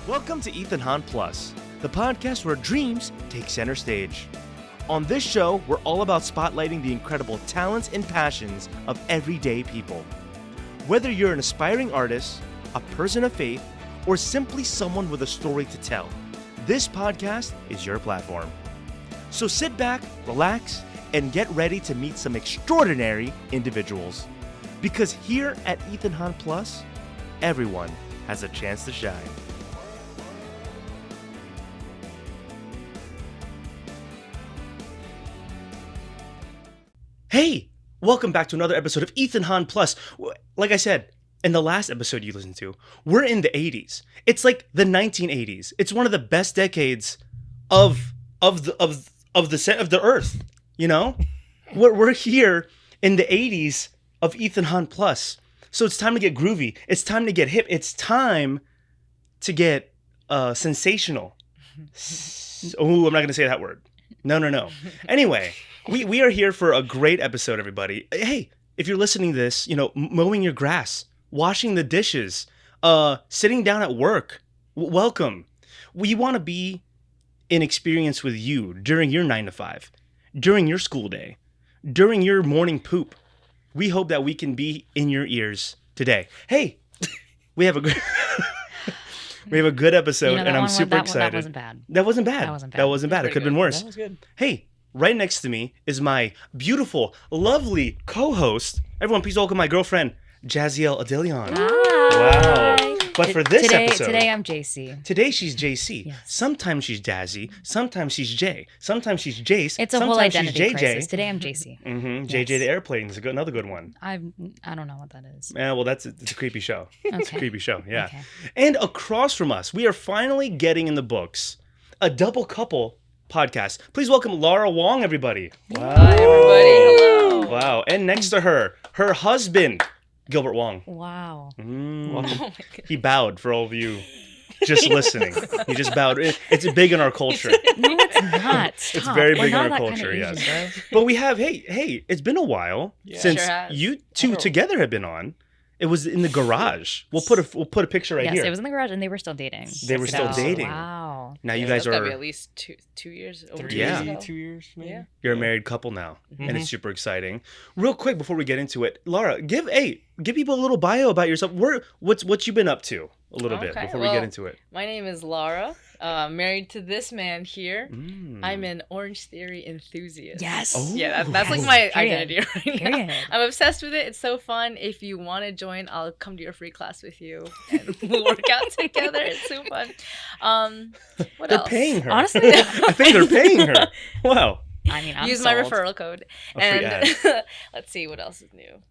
Welcome to Ethan Han Plus, the podcast where dreams take center stage. On this show, we're all about spotlighting the incredible talents and passions of everyday people. Whether you're an aspiring artist, a person of faith, or simply someone with a story to tell, this podcast is your platform. So sit back, relax, and get ready to meet some extraordinary individuals. Because here at Ethan Han Plus, everyone has a chance to shine. Hey, welcome back to another episode of Ethan Han Plus. Like I said, in the last episode you listened to, we're in the 80s. It's like the 1980s. It's one of the best decades of the earth, you know? We're here in the 80s of Ethan Han Plus. So it's time to get groovy. It's time to get hip. It's time to get sensational. Oh, I'm not going to say that word. No. Anyway, we are here for a great episode, everybody. Hey, if you're listening to this, mowing your grass, washing the dishes, sitting down at work, welcome. We want to be in experience with you during your 9 to 5, during your school day, during your morning poop. We hope that we can be in your ears today. Hey, we have a good episode, and I'm super excited. That wasn't bad. It could have been worse. That was good. Hey, right next to me is my beautiful, lovely co-host. Everyone, please welcome my girlfriend, Jaziel Adelion. Hi. Wow. But for this episode... Today I'm JC. Today she's JC. Yes. Sometimes She's Dazzy. Sometimes she's Jay. Sometimes she's Jace. It's a whole identity crisis. Today I'm JC. Mm-hmm. JJ the Airplane is another good one. I don't know what that is. Yeah, well, it's a creepy show. Okay. It's a creepy show, yeah. Okay. And across from us, we are finally getting in the books a double couple podcast. Please welcome Lara Wong, everybody. Wow. Hi, everybody. Hello. Wow. And next to her husband, Gilbert Wong. Wow. Welcome. He bowed for all of you just listening. He just bowed. It's big in our culture. No, it's not. Stop. It's very big in We're our not that culture, kind of yes. Asian, bro. But we have, hey, it's been a while Yeah. since Sure has. you two together have been on. It was in the garage. We'll put a picture right Yes, here. it was in the garage, and they were still dating. They were still dating. Wow. Now you Yeah, guys that's gotta be are at least two years. Over 3 Yeah. years ago. 2 years, maybe. Yeah. you're a married couple now, and Mm-hmm. it's super exciting. Real quick before we get into it, Lara, give people a little bio about yourself. What you been up to a little bit Okay, before we well, get into it. My name is Lara. Married to this man here. I'm an Orange Theory enthusiast. Yes. Oh. Yeah, that's like Yes. my Period. identity right now. Period. I'm obsessed with it. It's so fun. If you want to join, I'll come to your free class with you, and we'll work out together. It's so fun. What They're else? paying her. Honestly, I think they're paying her. Wow. I mean, I'm Use sold. my referral code. A free And let's see what else is new.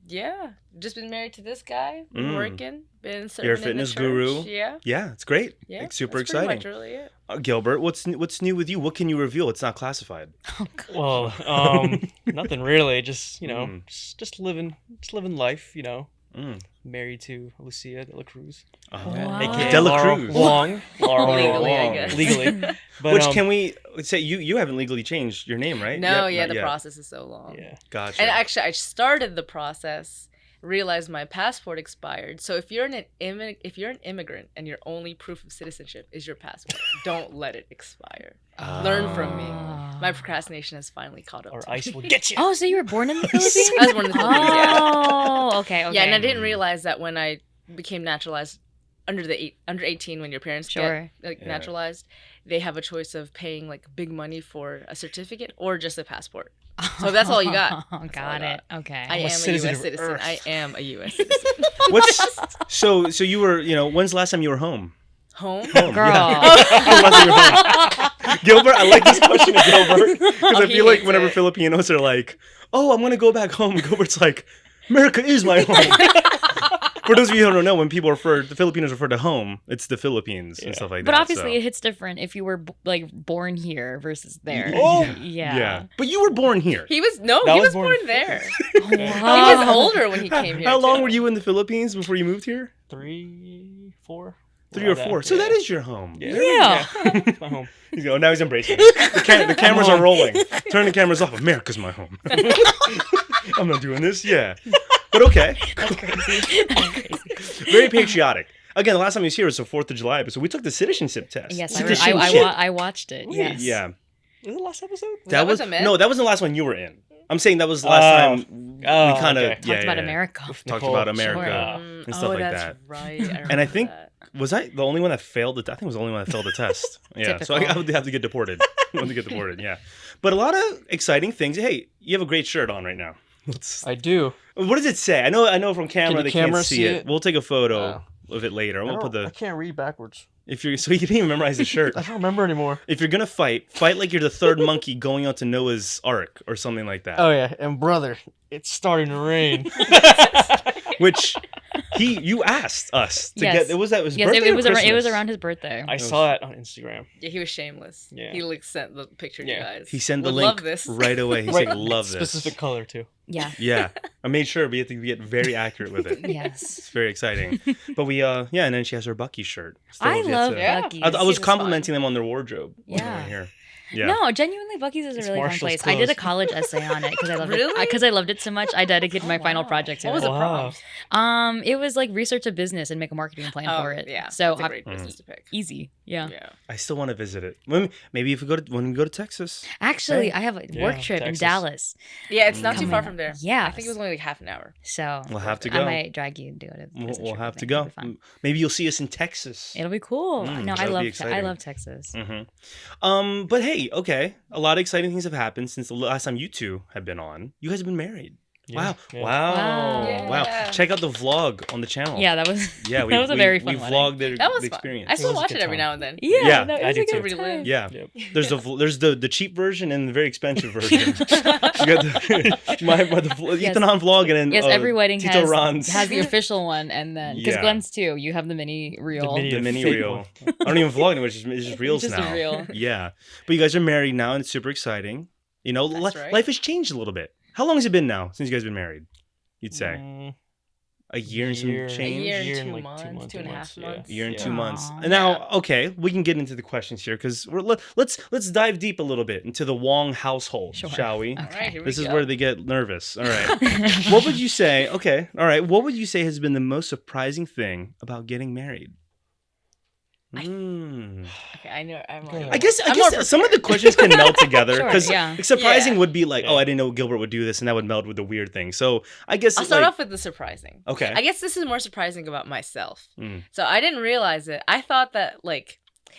Yeah, just been married to this guy, been working, been serving You're a in fitness the church. guru. Yeah, Yeah, it's great. yeah, It's super that's pretty exciting. much really it. Gilbert, what's new with you? What can you reveal? It's not classified. Well, nothing really. Just Mm. just living life. Mm. Married to Lucia de la Cruz, Oh. Wow. aka De La Lara Cruz. Wong. Lara Legally, I Wong. guess. Legally. But, Which can we say? You haven't legally changed your name, right? No, Yet? yeah, Not the yet. process is so long. Yeah. Gotcha. And actually, I started the process, realized my passport expired. So if you're an immigrant and your only proof of citizenship is your passport, don't let it expire. Learn from me. My procrastination has finally caught up. Or to ICE me. will get you. Oh, so you were born in the Philippines? I was born in the Philippines. Yeah. Oh, okay. Yeah, and I didn't realize that when I became naturalized under 18 when your parents Sure. get Yeah. naturalized, they have a choice of paying like big money for a certificate or just a passport. So that's all you got. Oh, got it. Okay. I am a citizen U.S. of citizen. Earth. I am a U.S. citizen. so you were, when's the last time you were home? Home? Home, Girl. yeah. When's the last time you were home? Gilbert, I like this question of Gilbert because Oh, I he feel like hates whenever it. Filipinos are like, "Oh, I'm gonna go back home," Gilbert's like, "America is my home." For those of you who don't know, when the Filipinos refer to home, it's the Philippines and stuff like But that. obviously, so. it hits different if you were born here versus there. Oh, Yeah. But you were born here. He was That he was was born born there. Oh, He was older when he came here. How long too. were you in the Philippines before you moved here? 3, 4. 3 or 4. So that is your home. Yeah. My home. Now he's embracing it. The cameras are rolling. Turn the cameras off. America's my home. I'm not doing this. Yeah. But okay. That's crazy. That's crazy. Very patriotic. again, the last time he was here was the 4th of July episode. We took the citizenship test. Yes, Citizenship. I watched it. Yes. Yeah. Was it the last episode? That was a myth? no, that wasn't the last one you were in. I'm saying that was the last time we kind of okay. Talked about America. talked Nicole. about America Sure. and stuff like that's that. right. And I think was I the only one that failed the? I think I was the only one that failed the test. Yeah, so I Typical. would have to get deported. I would get deported. Yeah, but a lot of exciting things. Hey, you have a great shirt on right now. I do. What does it say? I know from camera the they camera can't see see it. it? We'll take a photo of it later. We'll put I the can't read backwards. if you're so you can even memorize the shirt. I don't remember anymore. If you're gonna fight like you're the third monkey going out to Noah's Ark or something like that. Oh yeah, and brother, it's starting to rain. Which you asked us to Yes. get. It was his Yes, birthday it or was Christmas? around his birthday. I saw it on Instagram. Yeah, he was shameless. Yeah. He like sent the picture to you Yeah. guys. He sent the Would link love this. right away. He's Right. like, love this. Specific color too. Yeah. Yeah, I made sure we had to get very accurate with it. Yes. It's very exciting. But we, and then she has her Bucky shirt. Still I yet love to- Yeah. Buc-ee's. I was Season's complimenting them on their wardrobe. Yeah. Right here. Yeah. No, genuinely, Buc-ee's is a It's really fun Marshall's place. I did a clothes. college essay on it because I loved Really? it. Because I loved it so much, I dedicated my final project to What was it. the Wow. prompt? It was like research a business and make a marketing plan for it. Yeah. So it's a great business to pick. easy. Yeah. Yeah. I still want to visit it. Maybe if when we go to Texas. Actually, Hey. I have a Yeah, work trip in Texas. Dallas. Yeah, it's not too Coming far up. from there. Yeah. I think it was only like half an hour. So We'll have to I go. might drag you and do it. We'll have to go. Maybe you'll see us in Texas. It'll be cool. No, that'll be I exciting. love Texas. But hey, okay. A lot of exciting things have happened since the last time you two have been on. You guys have been married. Yeah, Wow. yeah. Wow. Wow. Yeah. Check out the vlog on the channel. Yeah, that was Yeah, that was a very fun we wedding. vlogged the, That was the fun. experience. I still was a watch good it every time. now and then. Yeah, Yeah, no, it I was do a good too. time. Yeah. Yep. There's the cheap version and the very expensive version. You got the Yes. Ethan Hahn vlog and then Yes, every wedding Tito Ron's has the official one, and then because Yeah. Glenn's too, you have the mini reel. mini- the mini fake reel. one. I don't even vlog anymore. It's just reels Just a now. reel. Yeah, but you guys are married now, and it's super exciting. You know, That's right. life has changed a little bit. How long has it been now since you guys been married? You'd say a year and some year- A change. year and Year and 2 like months, 2 months, 2.5 yeah. months. A year and Yeah. 2 months. Aw. And now, okay, we can get into the questions here because let's dive deep a little bit into the Wong household, Sure. shall we? All right, here we This is go. where they get nervous. All right. What would you say? Okay. All right. What would you say has been the most surprising thing about getting married? Okay, I know. I guess I'm more some of the questions can meld together Sure, because yeah. surprising Yeah. would be like, oh, Yeah. I didn't know Gilbert would do this, and that would meld with the weird thing. So I guess I'll start like, off with the surprising. Okay. I guess this is more surprising about myself. Mm. So I didn't realize it. I thought that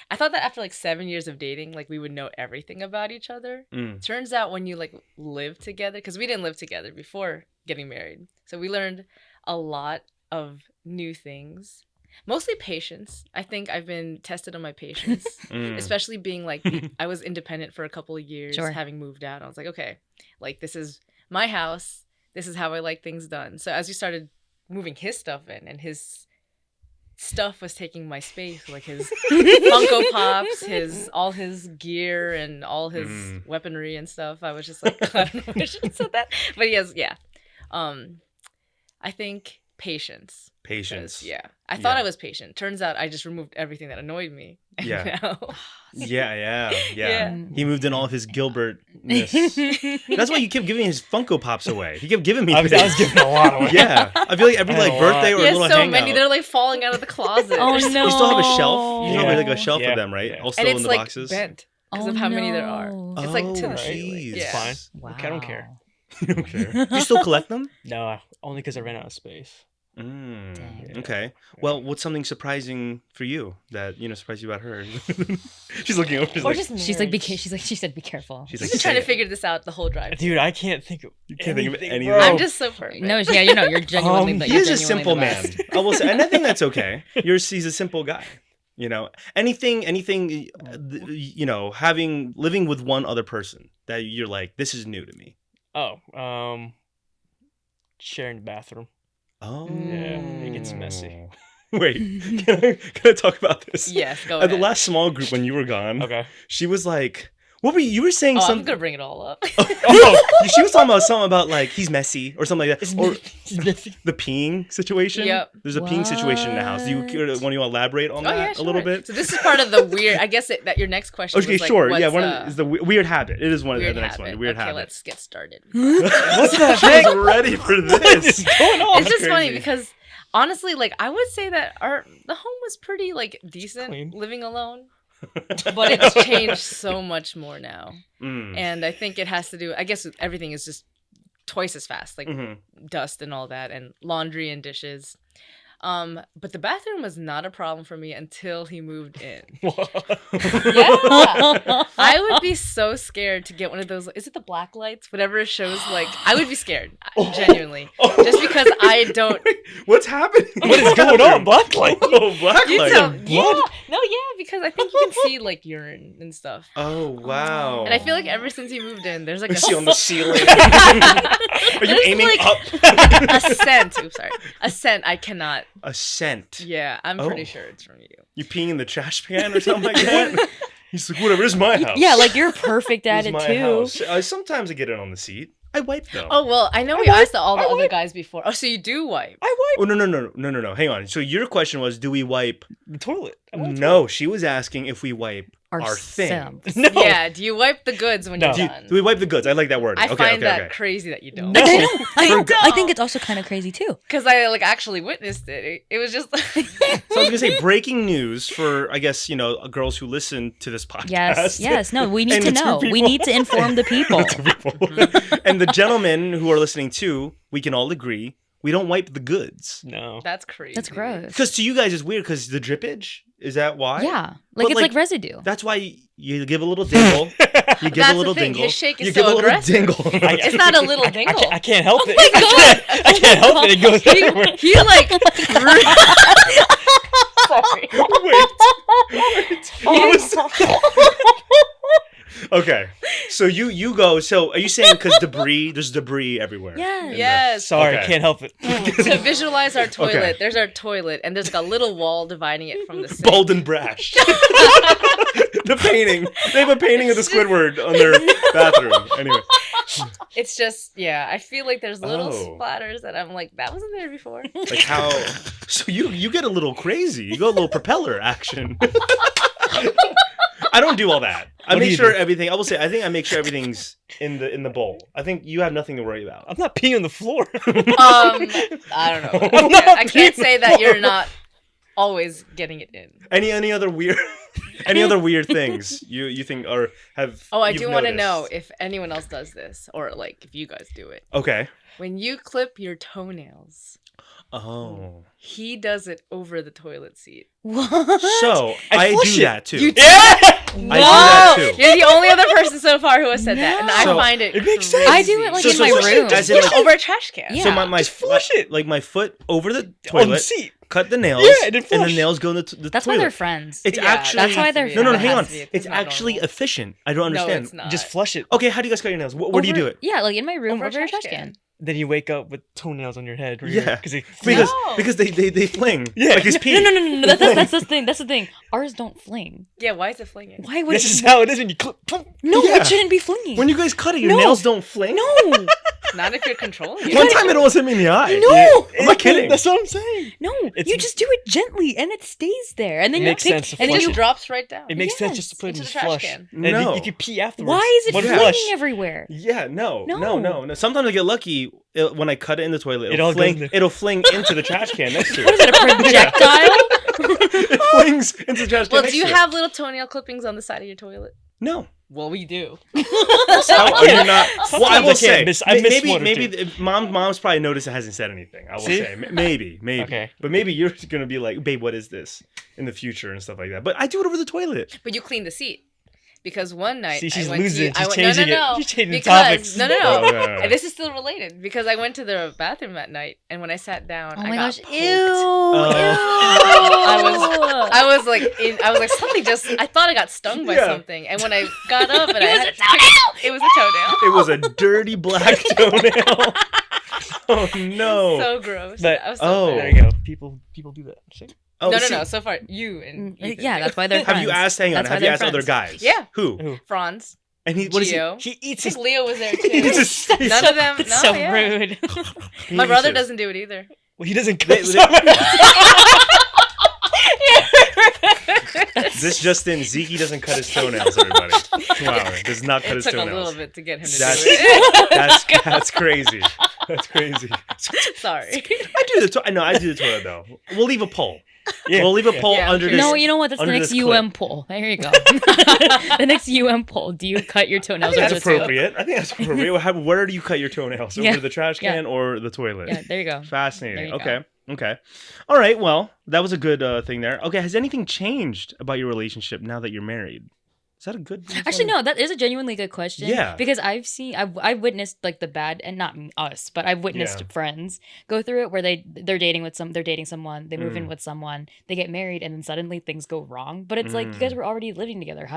after like 7 years of dating, like we would know everything about each other. Mm. Turns out when you like live together, because we didn't live together before getting married, so we learned a lot of new things. Mostly patience. I think I've been tested on my patience, Mm. especially being like I was independent for a couple of years, Sure. having moved out. I was like, okay, like this is my house. This is how I like things done. So as we started moving his stuff in, and his stuff was taking my space, like his Funko Pops, all his gear and all his Mm. weaponry and stuff. I was just like, I don't know if I should have said that, but yes, yeah. I think patience. 'Cause, Patience. Yeah, I thought Yeah. I was patient. Turns out I just removed everything that annoyed me. And Yeah. now- Yeah. Yeah. He moved in all of his Gilbert-ness. That's why you kept giving his Funko Pops away. He kept giving me. I was giving a lot away. Yeah, I feel like every I had like a birthday lot. or He a has little so hangout. many. They're like falling out of the closet. Oh They're no! You still have a shelf. You Yeah. have like a shelf Yeah. of them, right? Yeah. All still and in it's the like boxes. bent because Oh, of how many there are. no. It's like to the Oh, shoe. jeez. Yeah. It's fine. Wow. I don't care. You don't care. Do you still collect them? No, only because I ran out of space. Mm, Dang. okay. Well, what's something surprising for you that surprised you about her? She's looking over. She's Or like, just She's like, marriage. she said, be careful. she's I've like, been trying say to it. figure this out the whole drive. Dude, I can't think of can't think of anything. bro. I'm just so perfect. No, yeah, you're genuinely. He He you're is a genuinely simple the man. best. I will say, and I think that's okay. He's a simple guy. You know, anything, living with one other person that you're like, this is new to me. Sharing the bathroom. Oh, Yeah, it gets messy. Wait, can I talk about this? Yes, go At ahead. the last small group when you were gone, Okay. she was like, "What were you were saying Oh, I'm something?" gonna bring it all up. Oh, she was talking about something about like he's messy or something like that, or the peeing situation. Yep. There's a peeing situation in the house. Do you What? want to elaborate on Oh that yeah, a sure. little bit? So this is part of the weird. I guess that your next question. Okay, was like, sure. what's Yeah, one is the weird habit. It is one of weird the next habit. one. Weird okay, habit. let's get started. What the heck? Ready for What is this? going on? It's just funny crazy. because Honestly, like I would say that the home was pretty like decent Clean. living alone, but it's changed so much more now, and I think it has to do. I guess everything is just twice as fast, like dust and all that, and laundry and dishes. But the bathroom was not a problem for me until he moved in. Yeah. I would be so scared to get one of those. Is it the black lights? Whatever it shows, like I would be scared, genuinely, just because I don't. What's happening? What is going on? Black light. Oh, black You light. tell, yeah, no, yeah, because I think you can see like urine and stuff. Oh wow. And I feel like ever since he moved in, there's like I a see on the ceiling. Are you There's, aiming like, up? a scent. Oops, sorry. A scent. I cannot. A scent. Yeah, I'm pretty Oh. sure it's from you. You peeing in the trash can or something like that? He's like, whatever. This is my house. Yeah, like you're perfect at This is it my too. house. Sometimes I get it on the seat. I wipe though. Oh well, I know we asked all the other guys before. Oh, so you do wipe? I wipe Oh, no. Hang on. So your question was, do we wipe? the toilet. I wipe the No, she was asking if we wipe our thing. Ourselves. toilet. No. Yeah. Do you wipe the goods when No. you're Do, done? do we wipe the goods? I like that word. I okay, find okay, that okay. crazy that you don't. No. I think it's also kind of crazy too. Because I like actually witnessed it. It was just. So I was gonna say breaking news for I guess girls who listen to this podcast. Yes. No, we need And to the two know. We people. need to inform the people. And the gentlemen who are listening too, we can all agree we don't wipe the goods. No. That's crazy. That's gross. Because to you guys it's weird because the drippage. Is that why? Yeah, But, like it's like residue. That's why you give a little dingle. You give That's a little the thing. dingle. His shake is you so give a little aggressive. dingle. It's not a little dingle. I can't help it. my God. I can't help it. It goes everywhere. He like. Sorry. Okay, so you go. So are you saying because debris? There's debris everywhere. Yes. Yes. Sorry, Okay. I can't help it. To visualize our toilet, Okay. there's our toilet, and there's like a little wall dividing it from the sink. Bold and brash. The painting. They have a painting of the Squidward on their bathroom. Anyway. It's just, yeah, I feel like there's little Oh. splatters that I'm like, that wasn't there before. Like how? So you get a little crazy. You go a little propeller action. I don't do all that. I What do make you sure do? everything. I will say. I think I make sure everything's in the bowl. I think you have nothing to worry about. I'm not peeing on the floor. I don't know. I'm not I can't being say that you're not always getting it in. Any other weird? Any other weird things you think or have? Oh, I you've do want to noticed? know if anyone else does this, or like if you guys do it. Okay. When you clip your toenails, Oh. he does it over the toilet seat. What? So I I flush do it. that too. You Yeah. I do that too. You're the only other person so far who has said that, and I So- find it. It makes crazy. sense. I do it like So- in so my flush it, room. as in, like- over a trash can. Yeah. So my Just flush it. like my foot over the On the toilet, seat. cut the nails, Yeah, and then the flush. nails go in the That's why toilet. they're friends. It's Yeah, actually that's why they're no, friends. hang on. It has to be. It's not actually normal. efficient. I don't No, understand. it's not. Just flush it. Okay, how do you guys cut your nails? Where do you do it? Yeah, like in my room Over a over a trash trash can. Then you wake up with toenails on your head. Yeah. Because Because they fling. Yeah. Like his pee. No. That's the thing. That's the thing. Ours don't fling. Yeah, why is it flinging? Why would this it? is how it is when you clip. No, Yeah. it shouldn't be flinging. When you guys cut it, your No. nails don't fling. No, Not if you're controlling it. One time it almost hit me in the eye. no, I'm not kidding. That's what I'm saying. no. It's- You just do it gently, and it stays there. And then It you makes pick, sense to and It then flush you. just drops right down. It makes sense just to Yes, put it into in the trash flush. can. And No. you can pee afterwards. Why is it One flinging flush. everywhere? Yeah, no. No. Sometimes I get lucky when I cut it in the toilet. It all goes in there. It'll fling into the trash can next to What is it. it? A projectile? It flings into the trash can Well, next do you to it. have little toenail clippings on the side of your toilet? No. Well, we do. How are you not? Well, I Sometimes I will can't say, miss- I miss one or maybe two. mom's probably noticed and hasn't said anything. I will See? say, maybe, Okay. but maybe you're gonna be like, babe, what is this in the future and stuff like that. But I do it over the toilet. But you clean the seat. Because one night See, she's I went losing it. to, She's I went, changing it. no. She's changing because, topics. No. Oh, yeah. And this is still related because I went to the bathroom that night, and when I sat down, Oh I my got gosh! poked. Oh. I was like something just. I thought I got stung by Yeah. something, and when I got up and It I was had a toenail! it was a toenail. It was a dirty black toenail. Oh no. So gross. But- I was so oh. There bad. you go. People do that. See? Oh, No. see, So far, you and Ethan. Yeah, that's why they're Have friends. you asked? Hang on. That's why Have you they're asked other friends. guys? Yeah. Who? Franz, And he what is he? Gio. He I eats think his. Leo was there too. He just- None of them. That's No, so yeah. rude. My brother He doesn't do it either. Well, he doesn't They- cut. This just in, Zeke doesn't cut his toenails. Everybody, Flower does not cut It his took a toenails. little bit to get him to That's do it. that's crazy. That's crazy. Sorry. I do the toilet though. We'll leave a poll. Yeah. We'll leave a poll Yeah. under this. No, you know what? That's the under next this UM clip. poll. There you go. The next UM poll. Do you cut your I toenails think over that's the toilet? appropriate. I think that's appropriate. Where do you cut your toenails? Yeah. Over the trash can or the toilet? Yeah, there you go. Fascinating. There you Okay. Okay. All right. Well, that was a good thing there. Okay. Has anything changed about your relationship now that you're married? Is that a good? Actually, no, that is a genuinely good question. Yeah. Because I've witnessed like the bad, and not us, but I've witnessed Yeah. friends go through it where they're dating someone, they move in Mm. with someone, they get married, and then suddenly things go wrong. But it's like you guys were already living together.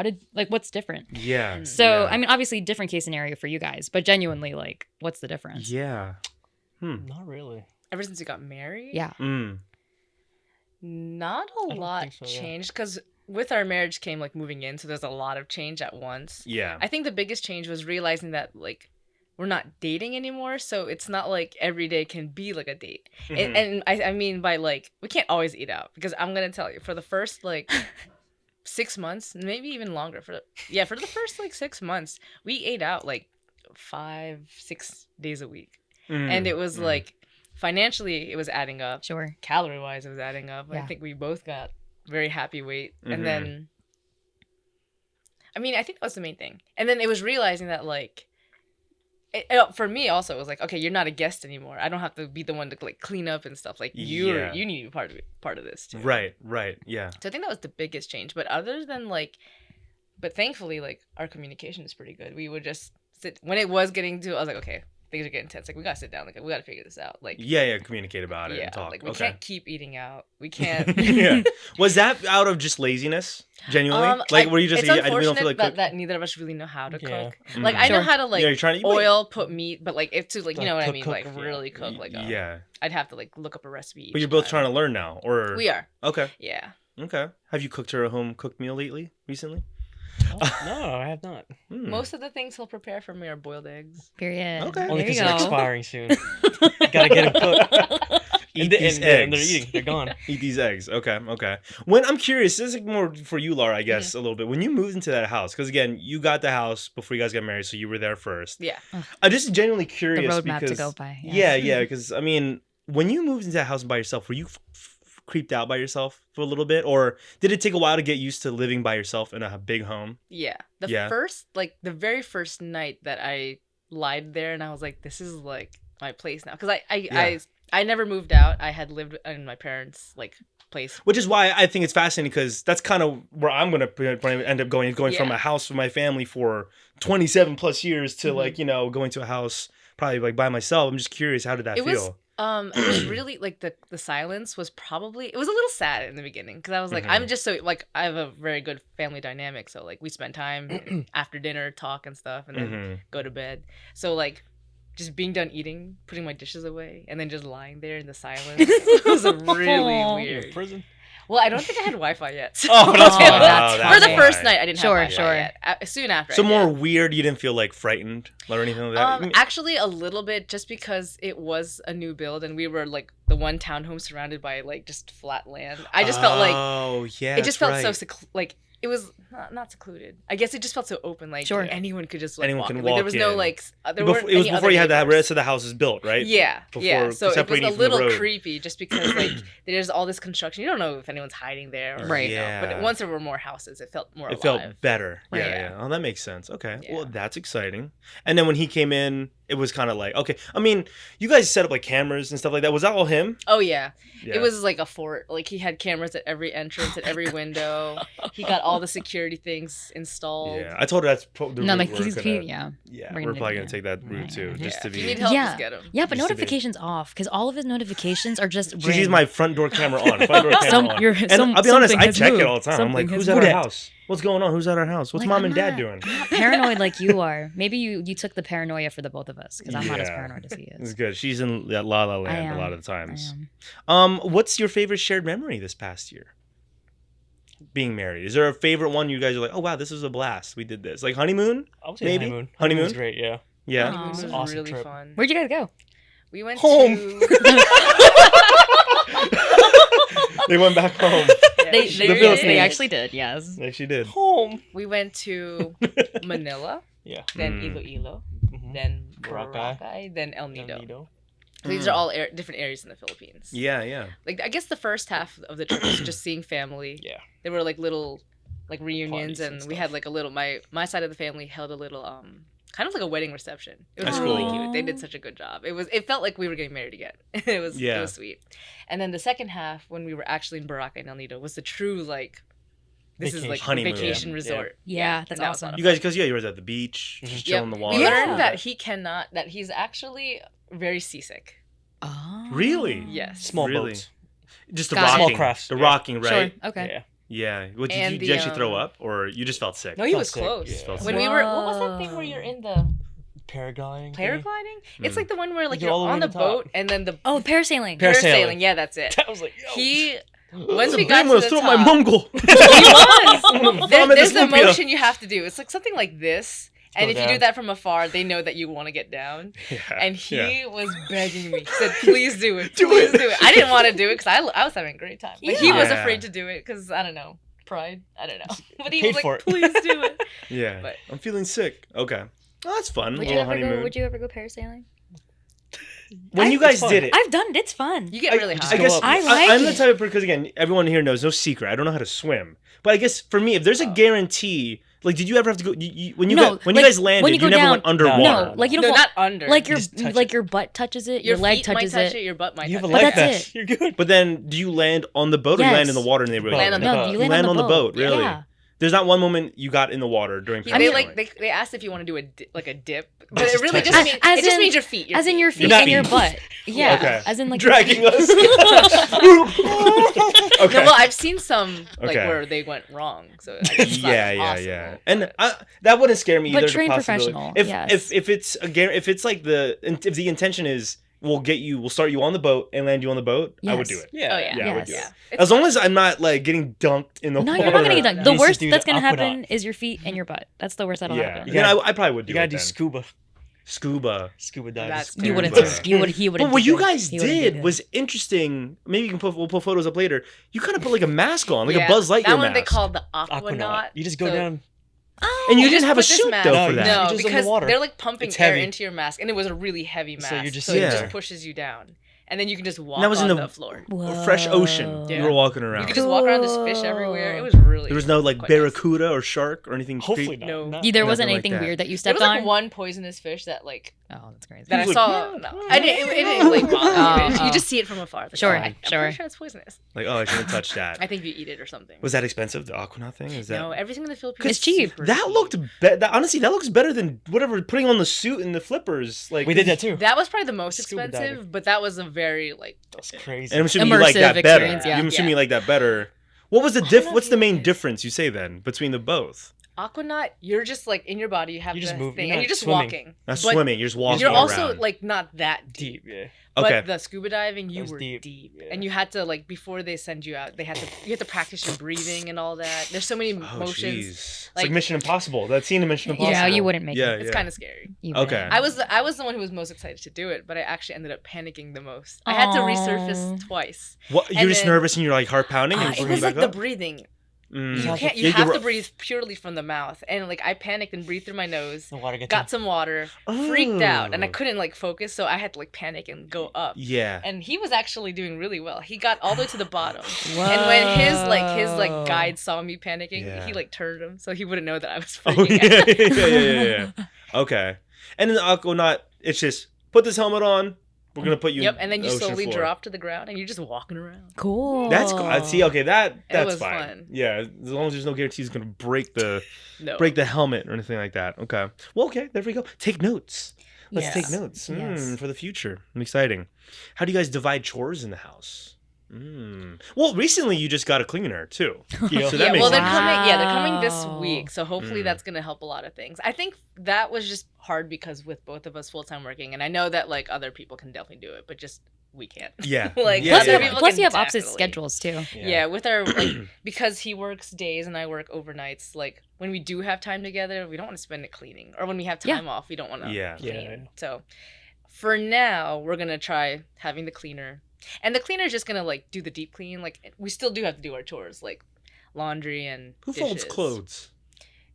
What's different? Yeah. So yeah. I mean, obviously, different case scenario for you guys, but genuinely, like, what's the difference? Yeah. Not really. Ever since we got married, Yeah. Mm. not a don't lot think so, yeah. changed because with our marriage came like moving in, so there's a lot of change at once. Yeah. I think the biggest change was realizing that like we're not dating anymore, so it's not like every day can be like a date. Mhm. And I mean by like we can't always eat out because I'm gonna tell you for the first like 6 months, maybe even longer for the first like 6 months, we ate out like 5-6 days a week, and it was like financially it was adding up. Sure. Calorie wise, it was adding up. I Yeah. think we both got very happy weight, Mhm. and then I mean I think that was the main thing. And then it was realizing that like for me also it was like, okay, you're not a guest anymore. I don't have to be the one to like clean up and stuff. Like Yeah. you need to be part of this too. Right. Right. Yeah. So I think that was the biggest change. But other than like, but thankfully like our communication is pretty good. We would just sit when it was getting to. I was like, okay, things are getting tense. Like we gotta sit down. Like we gotta figure this out. Like Yeah. Communicate about it yeah, and talk. like we okay. can't keep eating out. We can't. Yeah. Was that out of just laziness? Genuinely? Were you just? It's we don't unfortunate feel like that, cook? that neither of us really know how to Yeah. cook. Like Mm. I know Sure. how to like Yeah, you're trying to oil, put meat, but like if to like you Like know what I cook, mean, cook, like yeah. really cook. Like Yeah. I'd have to like look up a recipe. But you're both trying to learn now, or We are. Okay. Yeah. Okay. Have you cooked her a home cooked meal recently? Oh, no, I have not. Hmm. Most of the things he'll prepare for me are boiled eggs. Period. Okay. Only There you because they're go. expiring soon. Gotta get them cooked. Eat And these they're eggs. eating. They're gone. Eat these eggs. Okay. Okay. When I'm curious, this is more for you, Laura, I guess, Mm-hmm. a little bit. When you moved into that house, because again, you got the house before you guys got married, so you were there first. Yeah. I'm just genuinely The curious roadmap because to go by. yeah, because I mean, when you moved into that house by yourself, were you creeped out by yourself for a little bit, or did it take a while to get used to living by yourself in a big home? Yeah. The Yeah. the very first night that I lied there and I was like, this is like my place now. Because I never moved out. I had lived in my parents' like place. Which is why I think it's fascinating, because that's kind of where I'm gonna end up going from Yeah. a house with my family for 27 plus years to Mhm. like going to a house probably like by myself. I'm just curious, how did that It feel? It was really like the silence was probably it was a little sad in the beginning because I was like I'm just so like I have a very good family dynamic, so like we spend time after dinner, talk and stuff, and then Mhm. go to bed. So like just being done eating, putting my dishes away, and then just lying there in the silence was really Aw. You're in weird. prison. Well, I don't think I had Wi-Fi yet. So Oh, that's fine. that's Oh, For the fine. first fine. night, I didn't Sure, have Wi-Fi sure. yet. Soon after. So I more did. weird. You didn't feel like frightened or anything like that. Actually, a little bit, just because it was a new build and we were like the one townhome surrounded by like just flat land. I just felt like oh yeah, it just felt so right. like it was not secluded. I guess it just felt so open. Like Sure. anyone could just like Anyone walk. can Like, walk there was no in. like there Before, weren't it was any before other you had the neighbors. rest of the houses built, right? Yeah, yeah. Before So it was separating a you from the little road. creepy, just because like there's all this construction. You don't know if anyone's hiding there, or, Right. You know, Yeah. but once there were more houses, it felt more. It alive. felt better. Right. Yeah, Yeah. yeah. Oh, that makes sense. Okay. Yeah. Well, that's exciting. And then when he came in, it was kind of like, okay. I mean, you guys set up like cameras and stuff like that. Was that all him? Oh yeah. Yeah. It was like a fort. Like he had cameras at every entrance, at every window. He got all the security things installed. Yeah. I told her that's the No, route like we're he's gonna, yeah. Yeah, We're we're gonna probably do gonna take that route too, Yeah. just to If you be. need help, Yeah. just get him. Yeah, but Used to be. notifications off because all of his notifications are just. She sees ring. my front door camera on. Front door camera Some- on. you're- And some- I'll be honest, something I has check it moved. all the time. I'm like, Something who's has at our moved. house? What's going on? Who's at our house? What's Like, mom I'm and dad not- doing? I'm not paranoid like you are. Maybe you took the paranoia for the both of us because I'm not as Yeah. paranoid as he It's is. good. She's in that La La I Land a am. lot of the I times. am. What's your favorite shared memory this past year? Being married. Is there a favorite one you guys are like, oh wow, this was a blast. We did this. Like honeymoon? I would say Maybe? honeymoon. Honeymoon? Honeymoon's great. Yeah. Yeah. Aw. Honeymoon was Awesome really trip. fun. Where'd you guys go? We went Home. to. They went back home. They The they Philippines. actually did. Yes. Like she did. Home. We went to Manila, Yeah. then Mm. Iloilo, Mhm. then Boracay. Boracay, then El Nido. Nido. These are all different areas in the Philippines. Yeah. Like I guess the first half of the trip was just seeing family. Yeah. There were like little like reunions, Parties and and we had stuff. like a little. My side of the family held a little kind of like a wedding reception. It was That's really cool. cute. They did such a good job. It felt like we were getting married again. It was sweet. And then the second half, when we were actually in Boracay and El Nido, was the true like this is like Honeymoon. vacation Yeah. resort. Yeah, And that's that was a awesome. lot of You guys, because you were at the beach, just chilling in the water. We Yeah. learned that he's actually very seasick. Oh. Really? Yes. Small Really? boats. Just the Got it. rocking. Small crafts, The yeah. rocking, right? Sure. Okay. Yeah. Yeah. What, did And you the, actually throw up, or you just felt sick? No, he Felt was sick, close. yeah. Felt When sick. we were, what was that thing where you're in the Paragliding. paragliding? It's Mm. like the one where like You go you're all the way on to the the top. boat and then the Oh, parasailing. Parasailing. Yeah, that's it. I was like, yo. He once Once we got to the throw top, my Mongol. he was. Vomit There's this a lumpia. motion you have to do. It's like something like this. And Go if you do down. that from afar, they know that you want to get down. Yeah. And he yeah. was begging me. He said, "Please do it. Do Please it." do it." I didn't want to do it because I was having a great time. But he was Yeah. afraid to do it because I don't know, pride. I don't know. But he Paid was for like, it. "Please do it." Yeah. But- I'm feeling sick. Okay. Oh, that's fun. Would A you little ever honeymoon. go? Would you ever go parasailing? When you It's guys fun. did it, I've done it. It's fun. You get really just high. I guess up. I like I'm the it. type of person, because again, everyone here knows, no secret, I don't know how to swim. But I guess for me, if there's a guarantee, like, did you ever have to go? When you No, when like, you guys landed, when you you go never down- went underwater. No, like you No, don't. not under. Like your just touch like it. your butt touches it. your Your leg feet might touches touch it. it. Your butt might You have a touch But life that's vest. it. You're good. But then, do you land on the boat, or you land in the Yes. water and they really? Land on the No, boat. you You land on the boat, really? Yeah. There's not one moment you got in the water during. Yeah, they parasailing. they asked if you want to do a dip, but it Just really touch just it. means As it just in- means your feet. As in your feet Your and your feet. butt. Yeah. Okay. As in like Dragging us. Okay. No, well, I've seen some like Okay. where they went wrong. So I guess it's not Yeah. impossible, And but- that wouldn't scare me But either. the trained possibility. professional, If yes. if it's if it's like if the intention is we'll start you on the boat and land you on the boat, I would Yes. do it. Yeah. Oh yeah, Yeah, I would do Yes. it. As long as I'm not like getting dunked in the No, water. you're not gonna get No, done. no. The You used to worst do that's the gonna happen aquanaut. is your feet and your butt. That's the worst that'll Yeah. happen. Then I probably would do You gotta it do then. scuba. Scuba. Scuba dive. That's You wouldn't. Scuba. You would. He wouldn't. But what do you good. guys He wouldn't do did good. was interesting. Maybe we'll put photos up later. You kind of put like a mask on, like Yeah, a Buzz Lightyear that one mask. they called the Aquanaut. aquanaut. You just go So- down. Oh, And you You didn't just have a put this suit mask- though No, for you that. just- No, in the because water. they're like pumping It's air heavy. into your mask, and it was a really heavy mask. So you're just it sitting just there. pushes you down, and then you can just walk that was on in the the- floor. A fresh ocean. Yeah. You were walking You around. could just walk around. There's fish everywhere. It was really. There was no like quite nice. barracuda or shark or anything. Hopefully creepy? not. No. Not- There wasn't Nothing like anything that. weird that you There stepped was like on. one poisonous fish that like Oh, that's crazy. that I was saw. like, No, I didn't. It didn't like bother me. Oh. You just see it from afar. Like, Sure, oh, I'm sure. pretty sure it's poisonous. Like, oh, I shouldn't touch that. I think you eat it or something. Was that expensive? The Aquanaut thing? Is that? No, everything in the Philippines. It's is cheap. super That cheap. looked honestly, that looks better than whatever putting on the suit and the flippers. Like We did that too. That was probably the most Scuba expensive, diving. but that was a very like. That's crazy. And I'm assuming you like that Immersive better. experience, yeah. I'm assuming you Yeah. like that better. What was the I don't know What's if the you main like- difference you say then between the both? Aquanaut, you're just like in your body. You have You the just move- thing, you're and not you're just swimming. walking. Not But swimming. You're just walking You're also around. like not that deep. Deep, yeah. Okay. But the scuba diving, you was were deep, deep, yeah. and you had to like before they send you out, you had to practice your breathing and all that. There's so many Oh, motions. jeez. It's like- like Mission Impossible. That scene in Mission Impossible. Yeah, you wouldn't make Yeah, it. It's kind of scary. You Okay. wouldn't. I was the one who was most excited to do it, but I actually ended up panicking the most. I had to Aw. resurface twice. What? You're And just then- nervous and you're like heart pounding and It bringing was back like the up. breathing. Mm. You can't. Yeah, You have you're- to breathe purely from the mouth, and like I panicked and breathed through my nose. The water gets Got some water, freaked out, and I Oh. couldn't like focus, so I had to like panic and go up. Yeah. And he was actually doing really well. He got all the way to the bottom. And when his guide saw me panicking, Yeah. he like turned him so he wouldn't know that I was Oh freaking out. yeah. Okay. And in the Aquanaut, it's just put this helmet on. We're gonna put you. Yep, and then you ocean slowly floor. drop to the ground, and you're just walking around. Cool. That's cool. I see. Okay, that's was fine. fun. Yeah, as long as there's no guarantee it's gonna break the No. helmet or anything like that. Okay. Well, okay. There we go. Take notes. Let's Yes. take notes Yes. for the future. Exciting. How do you guys divide chores in the house? Well, recently you just got a cleaner too. Yeah. So that Yeah, makes well, they're sense. coming. Yeah, they're coming this Wow. week, so hopefully Mm. that's gonna help a lot of things. I think that was just hard because with both of us full time working, and I know that like other people can definitely do it, but just we can't. Yeah. Like, yeah, Plus, yeah, you yeah. have, plus can you have opposite definitely- schedules too. Yeah. With our like because he works days and I work overnights. Like when we do have time together, we don't want to spend it cleaning, or when we have Yeah. time off, we don't want to Yeah. clean. Yeah. So for now, we're gonna try having the cleaner, and the cleaner is just gonna like do the deep clean. Like we still do have to do our chores, like laundry and Who folds dishes. clothes?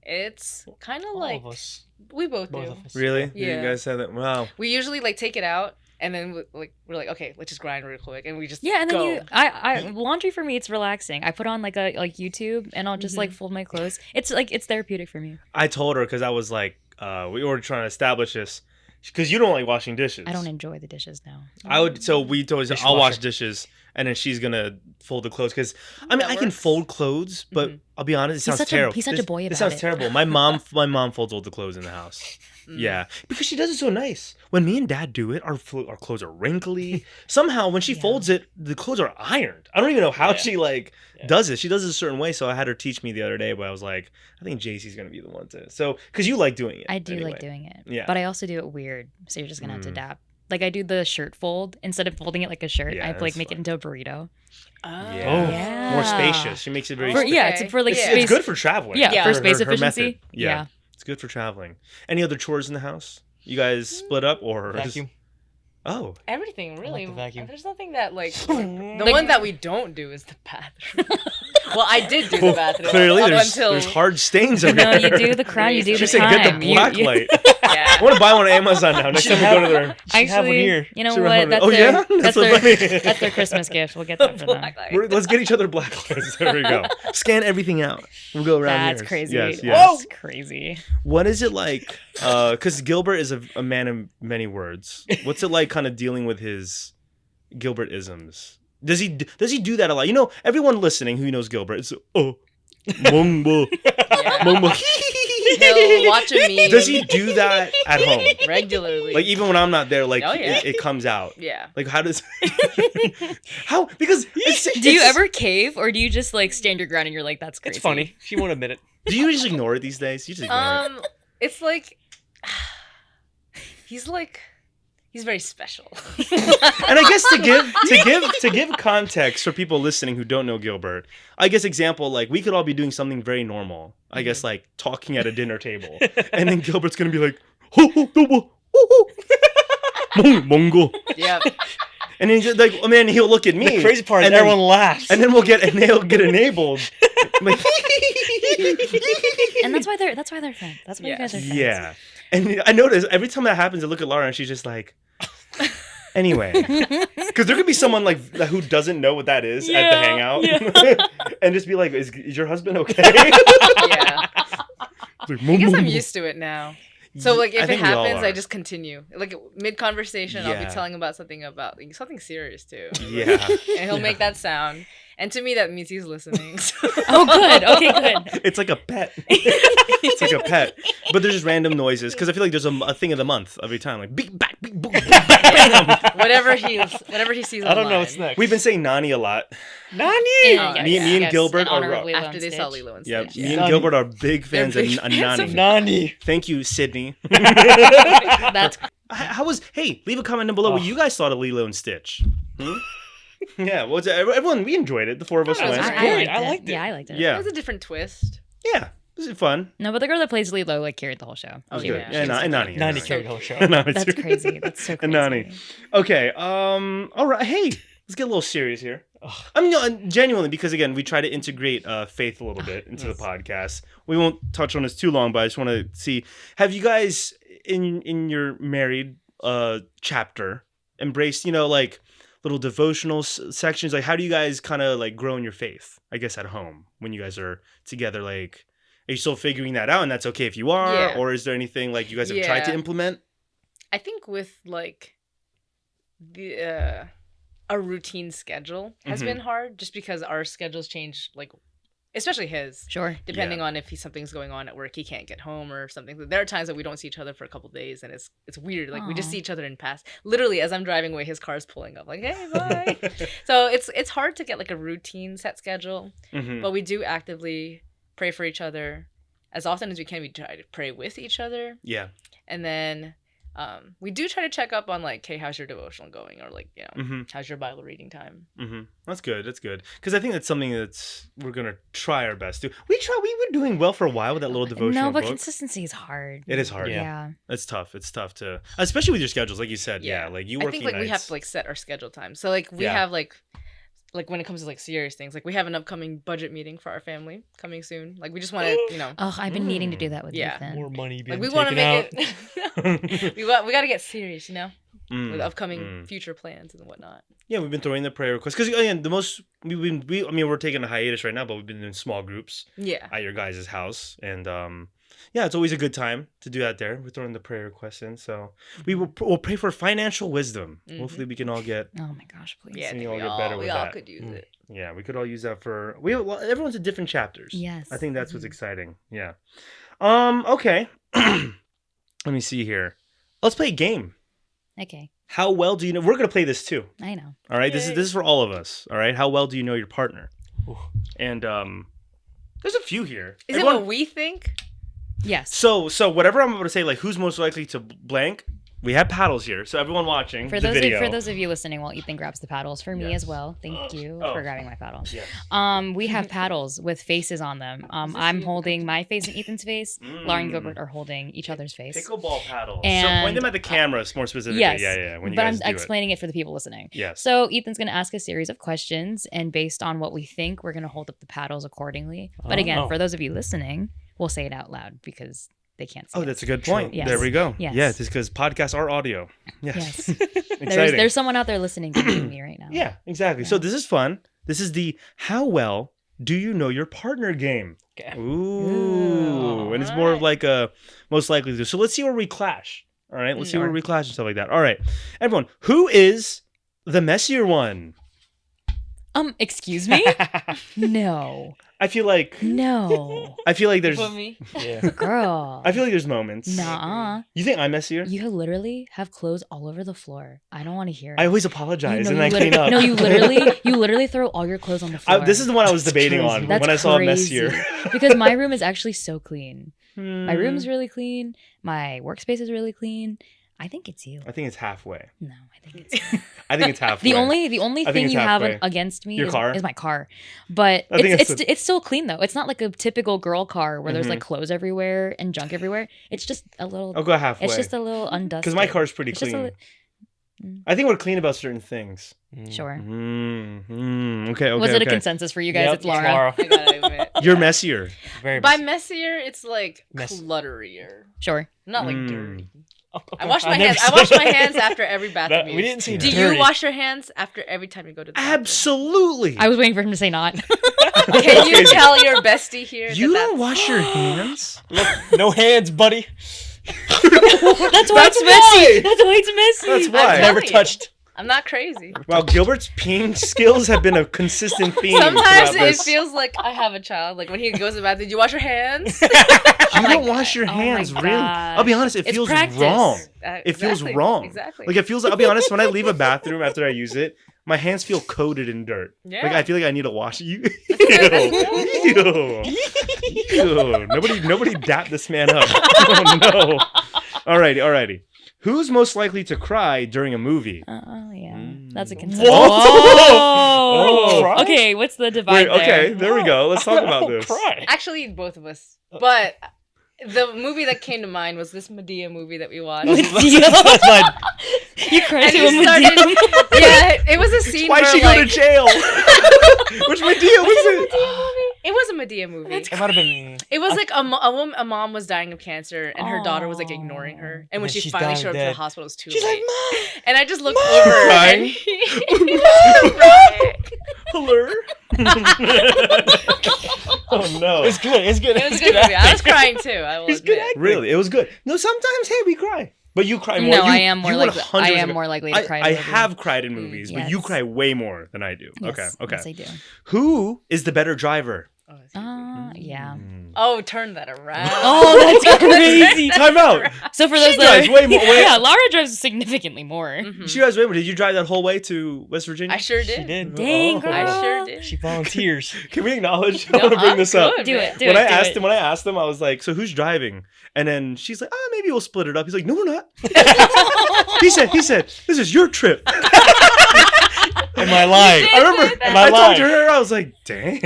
It's kind of All like of us. we both Both do. of us. Really? Yeah. You guys said that. Wow. We usually like take it out and then we're like, okay, let's just grind real quick, and we just Yeah, and then go. I laundry for me, it's relaxing. I put on like YouTube, and I'll just like fold my clothes. It's like it's therapeutic for me. I told her because I was like, we were trying to establish this because you don't like washing dishes. I don't enjoy the dishes now. I would. So we told her I'll Dishwasher. wash dishes, and then she's gonna fold the clothes. Because I mean, That I can works. fold clothes, but I'll be honest, it sounds terrible. He's such a boy It about sounds it. terrible. My mom folds all the clothes in the house. Yeah, because she does it so nice. When me and Dad do it, our clothes are wrinkly. Somehow, when she folds it, the clothes are ironed. I don't even know how she does it. She does it a certain way. So I had her teach me the other day, but I was like, I think JC's gonna be the one to. So because you like doing it, I do anyway. like doing it. Yeah. But I also do it weird. So you're just gonna have to adapt. Like I do the shirt fold instead of folding it like a shirt. Yeah, I like that's make it fun. into a burrito. Yeah. More spacious. She makes it very. For, spacious. yeah, it's for like Yeah. space. It's good for traveling. Yeah, for space her efficiency. method. Yeah. It's good for traveling. Any other chores in the house? You guys split up or Vacuum. Oh, Everything really. the vacuum. There's nothing that like the one that we don't do is the bathroom. Well, I did do the bathroom. clearly up there's until hard stains over No, there. you do the crown, you do She the said, time. "Get the black You- light." I yeah. want to buy one on Amazon now. Next time we go to their. Should have one here. You know Should what? have one- That's oh, their, yeah? that's, That's so their, funny. that's their Christmas gift. We'll get that for them. Black light. Let's get each other black lights. There we go. Scan everything out. We'll go around. That's yours. crazy. Yes, yes. That's crazy. What is it like? Because Gilbert is a man of many words. What's it like, kind of dealing with his Gilbert isms? Does he do that a lot? You know, everyone listening who knows Gilbert, it's Mumbo, Yeah. Mumbo. He'll watch a meme Does he do that at home? regularly. Like even when I'm not there, like Oh, yeah. it comes out. yeah. Like how does how because Do you ever cave or do you just like stand your ground and you're like, that's crazy? It's funny. She won't admit it. do you just ignore it these days? You just ignore it. It's like he's very special. And I guess to give context for people listening who don't know Gilbert, I guess example, like we could all be doing something very normal. I guess like talking at a dinner table, and then Gilbert's gonna be like, Mongo, Yeah. and then he's like, I mean, he'll look at me. The crazy part is and then- everyone laughs. and then they'll get enabled. Like, And that's why they're friends. That's why you guys are friends. yeah, and I notice every time that happens, I look at Lara and she's just like. Anyway, because there could be someone like who doesn't know what that is at the hangout, and just be like, "Is your husband okay?" Yeah. Like, I guess I'm used to it now. So like I if it think we all happens, I are. just continue. Like mid conversation, I'll Yeah. be telling him about something serious too. Yeah, And he'll make that sound. And to me that means he's listening. Oh, good. Okay, good. it's like a pet. It's like a pet, but there's just random noises because I feel like there's a thing of the month every time, like big back, big boom, bam. whatever he sees I don't know online. what's next. We've been saying Nani a lot. Nani. Oh, Me and yes, Gilbert in are honor of Lilo After and they saw Stitch. Lilo and Yeah, Stitch. me Yeah. and Nani. Gilbert are big fans big of fans Nani. of- Nani. Thank you, Sydney. That's How was? Hey, leave a comment down below what Oh. you guys thought of Lilo and Stitch. Yeah, well, everyone we enjoyed it. The four of us Oh, it went. was I great. liked I it. liked it. Yeah, I liked it. It Yeah, was a different twist. yeah, this is fun. No, but the girl that plays Lilo like carried the whole show. Oh, It was yeah. good. She Yeah, was and Nani. Nani yeah, carried the whole show. Nani. That's crazy. That's so crazy. And Nani. Okay. All right. Hey, let's get a little serious here. Ugh. I mean, no, genuinely, because again, we try to integrate faith a little bit into the podcast. We won't touch on this too long, but I just want to see: have you guys in your married chapter embraced, like little devotional sections? Like, how do you guys kind of like grow in your faith? I guess at home when you guys are together, like, are you still figuring that out, and that's okay if you are, Yeah. or is there anything like you guys have tried to Yeah. implement? I think with like the a routine schedule has Mhm. been hard just because our schedules change, like especially his, Sure. depending on if something's going on at work, he can't get home or something. There are times that we don't see each other for a couple days, and it's weird. Like we just Aw. see each other in pass. Literally, as I'm driving away, his car's pulling up. Like, hey, bye. So it's hard to get like a routine set schedule, Mhm. but we do actively pray for each other as often as we can. We try to pray with each other, Yeah. and then we do try to check up on like, hey, how's your devotional going, or like, Mm-hmm. how's your Bible reading time? Mm-hmm. That's good. That's good. Because I think that's something we're gonna try our best to. We were doing well for a while with that little devotional No, but book. consistency is hard. It is hard. Yeah. Yeah. It's tough. It's tough to, especially with your schedules, like you said. Yeah, Yeah. like you I working think like we have nights. to like set our schedule time. So like we Yeah. have like when it comes to like serious things, like we have an upcoming budget meeting for our family coming soon. Like we just want to, Oh, I've been needing to do that with Yeah. Ethan. More money being like we want to taken make out. it. we got to get serious, with upcoming future plans and whatnot. Yeah, we've been throwing the prayer requests because again, we're taking a hiatus right now, but we've been in small groups. Yeah. At your guys' house, and yeah, it's always a good time to do that there. We're throwing the prayer requests in, so we'll pray for financial wisdom. Hopefully, we can all get. Oh my gosh, please. Yeah, I we think all we get better with all that. could use it. Yeah, we could all use that for everyone's in different chapters. Yes. I think that's what's exciting. Yeah. Okay. Let me see here. Let's play a game. Okay. How well do you know? We're gonna play this too. I know. All right. This is for all of us. All right. How well do you know your partner? And there's a few here. Is it what we think? Yes. So whatever I'm about to say, like who's most likely to blank? We have paddles here, so everyone watching For the those video. for those of you listening, while Ethan grabs the paddles, for me Yes. as well. Thank you Oh. for grabbing my paddle. Yes. We have paddles with faces on them. I'm holding my face and Ethan's face. Laura and Gilbert are holding each other's face. Pickleball paddles. So And- point them at the camera more specifically. Yes. Yeah. When you But guys I'm do explaining it for the people listening. it. Yes. So Ethan's going to ask a series of questions, and based on what we think, we're going to hold up the paddles accordingly. But again, for those of you listening, we'll say it out loud because they can't see Oh, it. that's a good point. Yes. There we go. Yes. Yeah, just because podcasts are audio. Yes. Yes. Exciting. There's someone out there listening to me right now. Yeah, exactly. So this is fun. This is the how well do you know your partner game. Okay. Ooh. And it's more of like a most likely to. So let's see where we clash. All right. Let's see where we clash and stuff like that. All right. Everyone, who is the messier one? Excuse me? No. I feel like No. there's me. Yeah. Girl. I feel like there's moments. Nuh-uh. You think I'm messier? You literally have clothes all over the floor. I don't want to hear it. I always apologize No, and you I clean up. No, you literally throw all your clothes on the floor. This is the one I was debating crazy. on That's when I saw crazy. messier. Because my room is actually so clean. My Hmm. room's really clean. My workspace is really clean. I think it's you. I think it's halfway. No, I think it's you. I think it's halfway. The only I think thing it's you have halfway. against me Your is, car? is my car. But I think it's still clean though. It's not like a typical girl car where there's like clothes everywhere and junk everywhere. It's just a little I'll go halfway. It's just a little undusted. Because my car's pretty It's just clean. a I think we're clean about certain things. Sure. Okay. Was it a consensus for you guys? Yep, It's Lara. I gotta admit. You're messier. Very By messy. messier, it's like Messy. clutterier, Sure. not like Mm. dirty. Oh, I wash my never hands. I said wash my that. hands after every bathroom use. We didn't say Do dirty. you wash your hands after every time you go to the bathroom? Absolutely. I was waiting for him to say not. Can you tell your bestie here? You that don't wash your hands? No hands, buddy. That's why it's messy. That's why it's messy. That's why. I'm Never telling you. touched. I'm not crazy. Wow, Gilbert's peeing skills have been a consistent theme. Sometimes throughout it this. feels like I have a child. Like when he goes to the bathroom, did you wash your hands? You my don't wash your God. Oh hands, my really. I'll be honest, it It's feels practice. wrong. It feels Exactly, wrong. Exactly. Like it feels. I'll be honest. When I leave a bathroom after I use it, my hands feel coated in dirt. Yeah. Like I feel like I need to wash it. Ew. good. Ew. Nobody dap this man up. Oh no. Alrighty. Who's most likely to cry during a movie? Oh yeah, Mm. that's a consensus. Whoa! Whoa! Cry? Okay, what's the divide Wait, okay, there? there we go. Let's talk about this. Cry. Actually, both of us. But the movie that came to mind was this Medea movie that we watched. That's my. You cried And to he a started- Medea. Yeah, it was a scene Why'd where she like go to jail? Which Medea was it? it was a Medea movie. It might have been. It was like a mom was dying of cancer and her daughter was like ignoring her. And when And she she's finally dying showed up to the dead. hospital, it was too She's late. like, Mom. And I just looked Mom! over Crying. and he Hello. Oh no. It's good. It's good. It was a good movie. I was crying too. I will He's good admit. Really, it was good. No, sometimes hey, we cry, but you cry more. No, You- I am more you likely. 100% I am more likely to cry. I in a movie. have cried in movies, but you yes. cry way more than I do. Yes, Okay. Yes, I do. Who is the better driver? Oh, that's easy. Yeah. Oh, turn that around. Oh, that's crazy. Time out. So for those She that drives way more. Wait, yeah, Lara drives significantly more. Mhm. She drives way more. Did you drive that whole way to West Virginia? I sure She did. did. Dang, Oh. girl. I sure did. She volunteers. Can we acknowledge? No, I want to bring I'm this up. good, Do man. it. Do When it. I do asked it. him, I was like, "So who's driving?" And then she's like, maybe we'll split it up." He's like, "No, we're not." He said, "This is your trip." Am I lying? I remember. Am I I talked to lying? her. I was like, "Dang."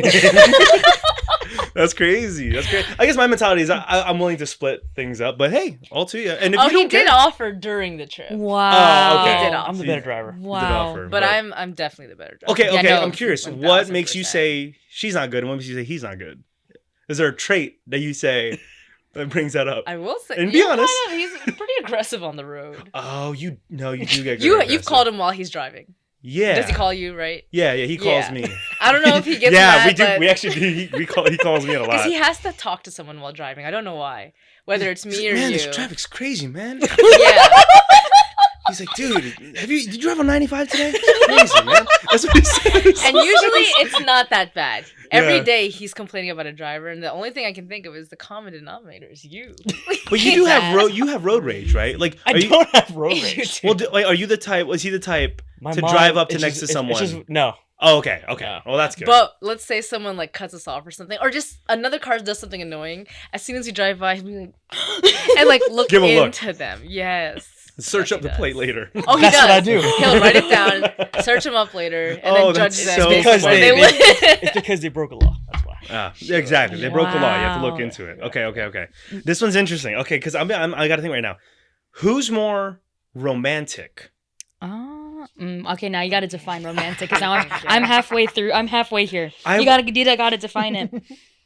That's crazy. That's great. I guess my mentality is I'm willing to split things up, but hey, all to you. And if Oh, you he don't did care, offer during the trip. Wow. Oh, okay. He did I'm the better driver. you did Wow. offer, But I'm definitely the better driver. okay. Yeah, no, I'm curious. What makes you say she's not good, and what makes you say he's not good? Is there a trait that you say that brings that up? I will say, And be honest. he's pretty aggressive on the road. Oh, you do get You've aggressive. called him while he's driving. Yeah. Does he call you, right? Yeah, he calls Yeah. me. I don't know if he gets yeah, mad, we do. but We actually do. He calls me a lot. because he has to talk to someone while driving. I don't know why. Whether it's me or man, you. this traffic's crazy, man. Yeah. He's like, dude, did you drive on 95 today? It's crazy, man. That's what he says. And usually it's not that bad. Every Yeah. day he's complaining about a driver, and the only thing I can think of is the common denominator is you. But you do have road rage, right? Like, I are you, don't have road rage. well, are you the type? Was he the type My to mom, drive up to it's next just- to it's- it's someone? just- no. Oh, okay. Yeah. Well, that's good. But let's say someone like cuts us off or something, or just another car does something annoying. As soon as you drive by, he'll be like, and like look Give a look. into them. Yes. Search Yes, up he the does. plate later. Oh, he That's does. what I do. He'll write it down, search them up later, and Oh, then judge that's them so based Because on where funny. they live. It's because they broke a law. That's why. Exactly. They broke the law. You have to look Wow. into it. Okay. This one's interesting. Okay, because I got to think right now. Who's more romantic? Okay, now you got to define romantic because now I'm halfway through. I'm halfway here. You got to define it.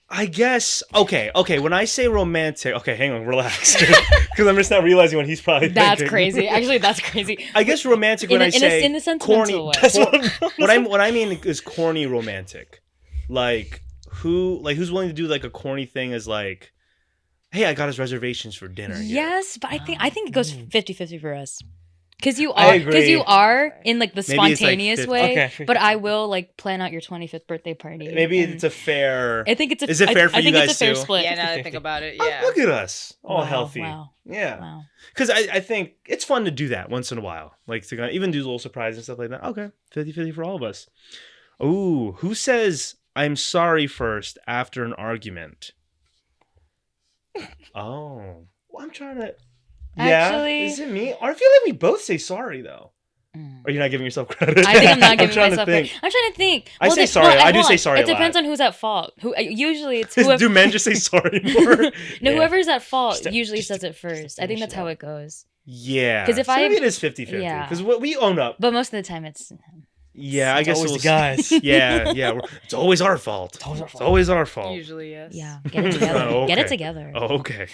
I guess. Okay. When I say romantic, okay, hang on, relax, because I'm just not realizing what he's probably That's thinking. crazy. Actually, that's crazy. I guess romantic when I say in a corny. sentimental way. That's what What I mean is corny romantic. Like who's willing to do like a corny thing is like, hey, I got his reservations for dinner. here. Yes, but I think it goes 50-50 for us. Because you I are agree. in like the Maybe it's, like, spontaneous 50. way, Okay, but I will like plan out your 25th birthday party. Maybe and it's a fair. I think it's a. Is it fair for I you think guys it's a fair too? split. Yeah, now that I think 50-50. about it, Oh, yeah. look at us, all Wow, healthy. Wow. Yeah. Wow. Because I think it's fun to do that once in a while. Like to kinda even do a little surprise and stuff like that. Okay. 50-50 for all of us. Ooh, who says I'm sorry first after an argument? Oh. Well, I'm trying to. Yeah. Actually- Is it me? Or I feel like we both say sorry though. Or you're not giving yourself credit? I think I'm not giving trying to myself. think. I'm trying to think. I say sorry. I do hold say on. sorry a It depends lot. on who's at fault. Usually it's whoever. Do men just say sorry more? No, Yeah. whoever's at fault Just to- usually just to- says it first. just to I think finish that's it how up. it goes. Yeah. 'Cause if so I- maybe it is 50-50. Yeah. Because we own up. But most of the time it's. Yeah, I It's guess always we'll the guys. Yeah. It's always our fault. It's always our It's fault. always our fault. Usually, yes. Yeah, get it together. Oh, Get it okay. together. Oh, okay.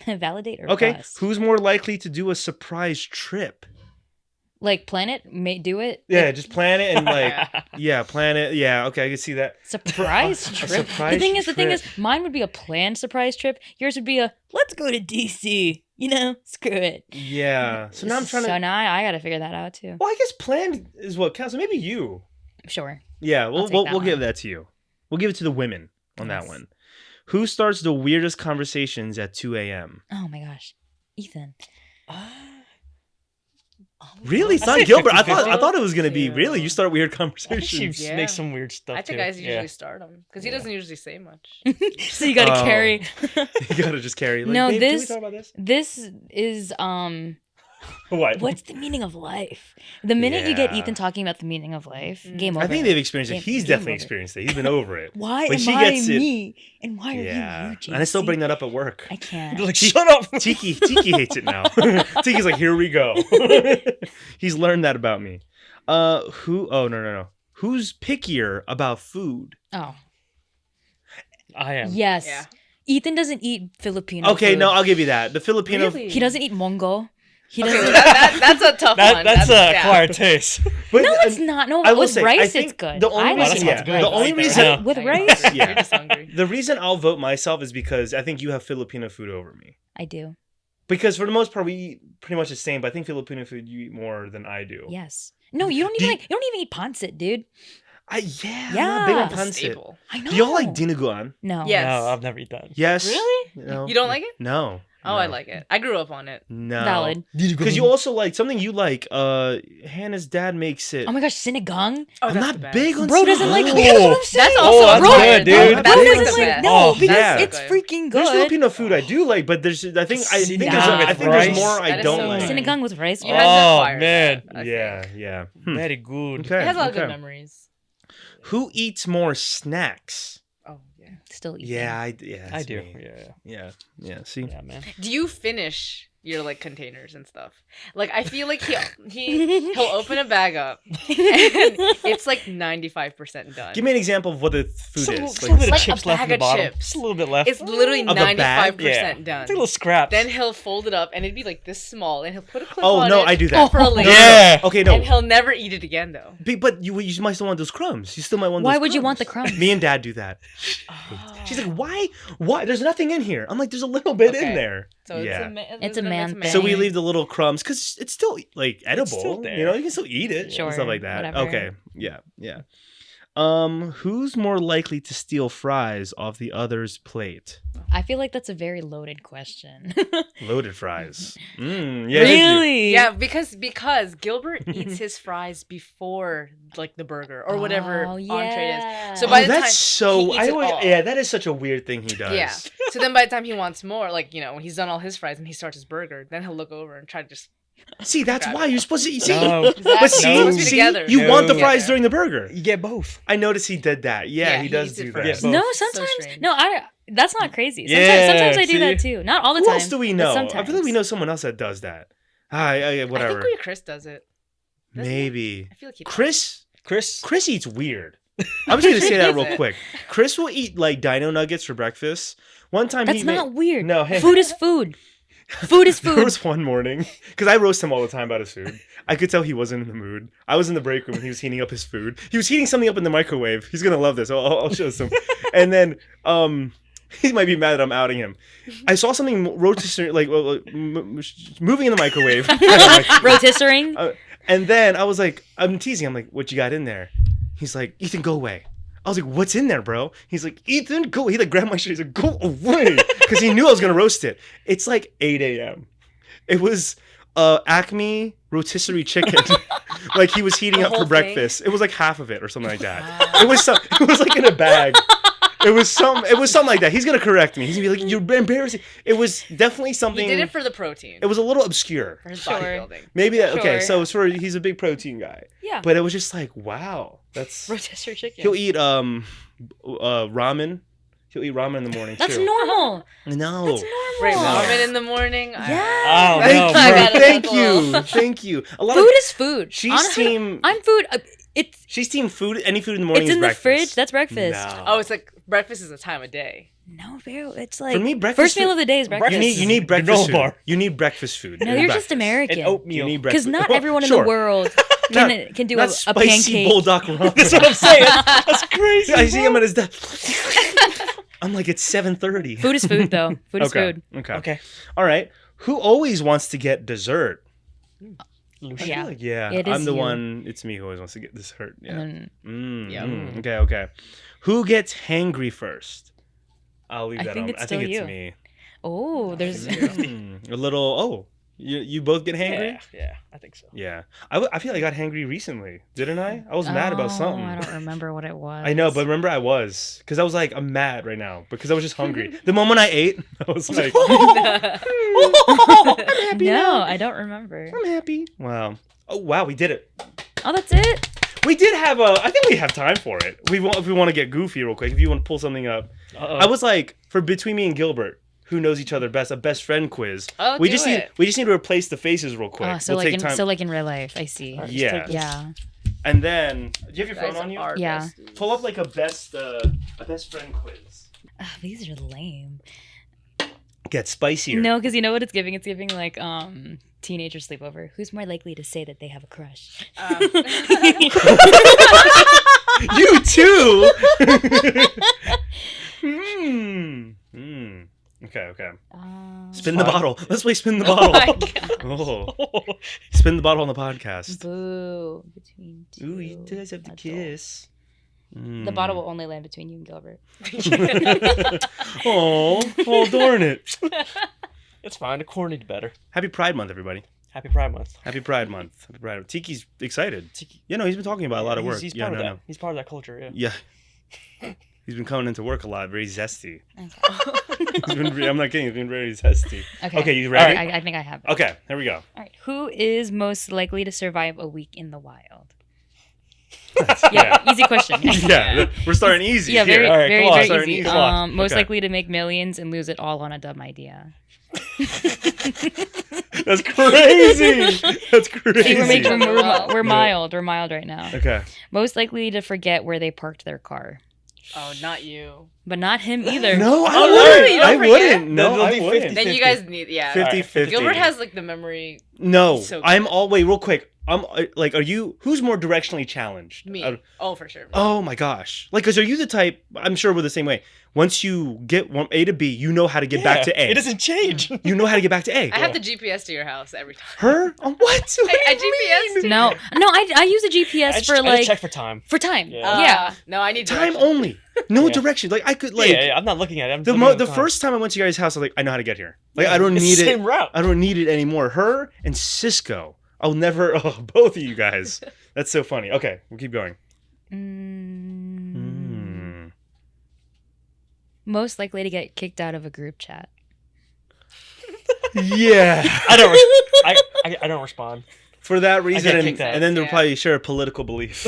Validate or Okay. bust. Who's more likely to do a surprise trip? Like plan it, do it. Yeah, just plan it and like, plan it. Yeah, okay, I can see that. Surprise A trip. surprise the thing is, trip. mine would be a planned surprise trip. Yours would be a let's go to DC. Screw it. Yeah. So now I'm trying So to. now I got to figure that out too. Well, I guess plan is what counts. So maybe you. Sure. Yeah, we'll take that we'll give one. that to you. We'll give it to the women on that Yes. one. Who starts the weirdest conversations at 2 a.m.? Oh my gosh, Ethan. Really? It's I not say Gilbert. I 50-50. thought it was gonna be Yeah. really. You start weird I think conversations. she Yeah. makes some weird stuff I think too. guys usually Yeah. start him because he doesn't usually say much. So you got to Oh. carry. You gotta just carry. Like, No, babe, can we this- talk about this? This is What? what's the meaning of life? The minute you get Yeah. Ethan talking about the meaning of life, Mm. game over. I think they've experienced it. Game- He's game definitely over. experienced it. He's been over it. Why When am she I gets it- me? And why are Yeah, you, and I still JC? bring that up at work. I can't. Like, shut up. Tiki hates it now. Tiki's like, here we go. He's learned that about me. Who? Oh no. Who's pickier about food? Oh I am. yes. Yeah. Ethan doesn't eat Filipino. Okay, food. no, I'll give you that. The Filipino. Really? He doesn't eat mongo. He Okay, doesn't. well, that's a tough one. That's a yeah. acquired taste. But No, it's not. No, I will with say, I rice, think it's good. the only I like reason- it yeah, with rice. the only reason- with Now you're rice. hungry. Yeah. You're just hungry. The reason I'll vote myself is because I think you have Filipino food over me. I do. Because for the most part, we eat pretty much the same. But I think Filipino food you eat more than I do. Yes. No, you don't Do even you- you don't even eat pancit, dude. I'm not big on Yeah. pancit. Staple. I know. Do y'all like dinuguan? No. Yes. No, I've never eaten that. Yes. Really? No. You don't like it? No. Oh, I like it. I grew up on it. No. Valid. Because you also like something you like. Hannah's dad makes it. Oh my gosh, sinigang. Oh, I'm that's not the best. big on Bro doesn't like. sinigang. That's what I'm saying. That's also that's acquired, good, dude. though. Bro That's doesn't the like. best. No, Oh, because yeah. it's freaking There's good. Filipino food I do like, but there's I think Sinigang with there's rice? more I That is don't so like. good. Sinigang with rice. You had to Oh, acquire man. that, I Yeah, think. yeah. Very good. Okay. It has a lot of okay. good memories. Who eats more snacks? Oh, yeah. Still eating. Yeah, I it's do. me. Yeah. Yeah. See. Yeah, man. Do you finish your like containers and stuff. Like I feel like he'll open a bag up and it's like 95% done. Give me an example of what the food is. Just a little bit of like chips a left bag in the of bottom. chips. Just a little bit left. It's literally Of the bag? 95% done. It's like little scraps. Then he'll fold it up and it'd be like this small and he'll put a clip Oh on no, it I do that. for a later. Yeah. Okay, no. And he'll never eat it again though. But you might still want those crumbs. You still might want. Why those would you want crumbs. the crumbs? Me and Dad do that. She's like, why? Why? There's nothing in here. I'm like, there's a little bit in Okay. there. So yeah. It's a man thing. So we leave the little crumbs because it's still like edible. still there. You know, you can still eat it. Sure, And stuff like that. whatever. Okay. Yeah. Yeah. Who's more likely to steal fries off the other's plate? I feel like that's a very loaded question. Loaded fries. Yeah. Really? Yeah, because Gilbert eats his fries before like the burger or whatever Oh, entree yeah. is. So by the time that's so. he eats it all. Yeah, that is such a weird thing he does. Yeah. So then by the time he wants more, like, you know, when he's done all his fries and he starts his burger, then he'll look over and try to just See, that's why you're supposed to. See, No. but Exactly. see, It's supposed to be see, together. you want the No. fries during the burger. You get both. I noticed he did that. Yeah, Yeah, he he does eats it do first. that. Yeah. No, So sometimes strange. no. That's not crazy. Yeah, Sometimes I do see? that too. Not all the Who time. else do we but know? I sometimes. feel like we know someone else that does that. Whatever. I think Chris does it. Doesn't he? Maybe I feel like he does. Chris eats weird. I'm just gonna say that real Is it? quick. Chris will eat like dino nuggets for breakfast. One time That's he not weird. No, hey. Food is food. Food is There food. was one morning because I roast him all the time about his food. I could tell he wasn't in the mood. I was in the break room and he was heating up his food. He was heating something up in the microwave. He's gonna love this. I'll show this to him. And then he might be mad that I'm outing him. I saw something rotisserie like moving in the microwave. Rotisserie. And then I was like, I'm teasing. I'm like, what you got in there? He's like, Ethan, go away. I was like, what's in there, bro? He's like, Ethan, go. He like grabbed my shirt. He's like, go away, because he knew I was gonna roast it. It's like 8 a.m. It was Acme rotisserie chicken. Like he was heating The up for whole breakfast. It was like half of it or something like that. It was like in a bag. It was something like that. He's gonna correct me. He's gonna be like, "You're embarrassing." It was definitely something. He did it for the protein. It was a little obscure. For his Sure. bodybuilding. Maybe that. Okay, Sure. so he's a big protein guy. Yeah. But it was just like, wow, that's. Rotisserie chicken. He'll eat ramen. He'll eat ramen in the morning That's too. normal. No. That's Right, normal. ramen in the morning. Yeah. Oh, Thank no, you. bro. Thank you. Thank you. A lot Food of is food. she's Honestly, team. I'm food. She's team food. Any food in the morning it's is in the breakfast. fridge. That's breakfast. No. Oh, it's like breakfast is a time of day. No, bro. It's like For me, breakfast first meal food- of the day is breakfast. You need breakfast Granola food. bar. You need breakfast food. No, It's you're breakfast. just American. And oatmeal. You need Because breakfast. not Well, everyone in sure. the world can do a Not spicy pancake. bulldog ramen. That's what I'm saying. That's crazy. I see him at his desk. I'm like, it's 7:30. Food is food, though. Food is Okay. food. Okay. Okay. All right. Who always wants to get dessert? I feel Yeah. like, yeah. It I'm is the you. one. It's me who always wants to get dessert. Yeah. And then Yeah. Okay. Okay. Who gets hangry first? I'll leave I that think on. it's I think still it's you. me. oh, there's A little. Oh, you both get hangry? Yeah, I think so. Yeah. I feel like I got hangry recently, didn't I? I was mad about Oh, something. I don't remember what it was. I know, but remember I was. Because I was like, I'm mad right now. Because I was just hungry. The moment I ate, I was like, I'm happy no, now. I don't remember. I'm happy. Wow. Oh, wow, we did it. Oh, that's it. We did have I think we have time for it. If we want to get goofy real quick, if you want to pull something up. Uh-oh. I was like, for between me and Gilbert, who knows each other best, a best friend quiz. Oh, we do just it. need to replace the faces real quick. Oh, so we'll like take time. so like in real life, I see. Yeah. Yeah. And then, do you have your Guys phone on you? are Yeah. besties. Pull up like a best friend quiz. These are lame. Get spicier. No, because you know what it's giving? It's giving like teenager sleepover. Who's more likely to say that they have a crush? You too. Okay. Spin the bottle. Let's play spin the bottle. my God. Oh. Spin the bottle on the podcast. Boo. Between two. Ooh, you guys have to adults. kiss. The bottle will only land between you and Gilbert. Oh, darn it. It's fine. A corned better. Happy Pride Month, everybody. Happy Pride Month. Happy Pride Month. Happy Pride Month. Tiki's excited. You know, he's been talking about a lot of work. He's Yeah, part of no, that. no. He's part of that culture. Yeah. Yeah. He's been coming into work a lot, very zesty. Okay. I'm not kidding, he's been very zesty. Okay. You ready? I think I have it. Okay, here we go. All right. Who is most likely to survive a week in the wild? Yeah, easy question. Yeah, we're starting easy. Yeah, here. very, All right, very, come on, very starting easy. easy. Most Okay. likely to make millions and lose it all on a dumb idea. That's crazy. That's crazy. See, we're Yeah. mild. We're mild right now. Okay. Most likely to forget where they parked their car. Oh, not you. But not him either. No, I Oh, wouldn't. really? You don't I forget? wouldn't. No, Then I they'll do wouldn't. 50. Then you guys need 50-50. Gilbert has like the memory. No, So I'm good. all. Wait, real quick. I'm like, are you? Who's more directionally challenged? Me. Oh, for sure. Oh my gosh! Like, cause are you the type? I'm sure we're the same way. Once you get from A to B, you know how to get back to A. It doesn't change. You know how to get back to A. I have the GPS to your house every time. Her? On what? What I do you GPS mean? to No, I use a GPS for I like just check for time. for time. Yeah. Yeah. No, I need Time directions. only. No Yeah. direction. Like I could like Yeah, I'm not looking at it. I'm the looking at the time. first time I went to your guys' house, I was like, I know how to get here. Like I don't It's need the it. same route. I don't need it anymore. Her and Cisco. I'll never. Oh, both of you guys. That's so funny. Okay, we'll keep going. Most likely to get kicked out of a group chat. Yeah. I don't respond. For that reason, get and, kicked out. and then they'll Yeah. probably share a political belief.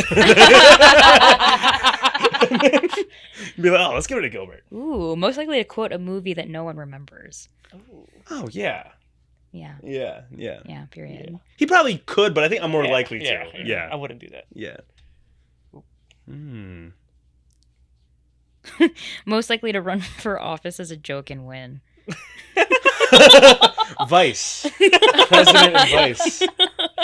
Be like, oh, let's give it to Gilbert. Ooh, most likely to quote a movie that no one remembers. Oh yeah, Yeah. yeah. Period. He probably could, but I think I'm more Yeah, likely yeah, to. I Yeah, wouldn't do that. yeah. Hmm. Most likely to run for office as a joke and win. Vice. President and Vice.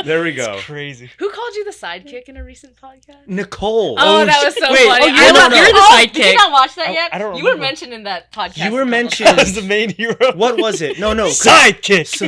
There we go. It's crazy. Who called you the sidekick in a recent podcast? Nicole. Oh, that was so wait, funny. oh, you're I the- love- you're the oh, sidekick. Did you not watch that yet? I don't You were remember. mentioned in that podcast. You were I mentioned. was the main hero. What was it? No. Sidekick.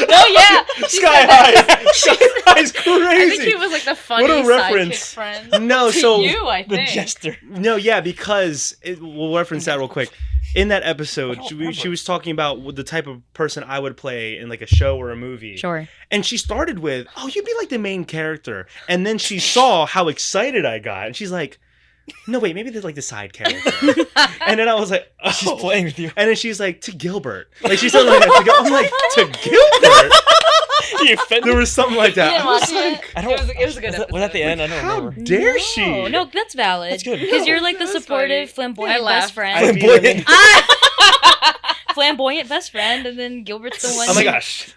No, yeah. She Sky said that. High. Sky High's I think he crazy. was like the funny What a sidekick reference. friend. No, To so you, I The think. jester. no, yeah, because we'll reference that real quick. In that episode, she was talking about the type of person I would play in like a show or a movie. Sure. And she started with, "Oh, you'd be like the main character." And then she saw how excited I got, and she's like, "No, wait, maybe there's like the side character." And then I was like, "Oh." She's playing with you. And then she's like, "To Gilbert." Like she said like that to Gilbert. I'm like, "To Gilbert?" You offended. There was something like You that. didn't I was watch it? like, I don't. It was a good episode. Was that the end? I don't "How remember. dare she?" No, that's valid. That's good. Because you're like the That was supportive, funny. flamboyant I laughed. best friend. Flamboyant. Flamboyant best friend, and then Gilbert's the one. Oh my gosh.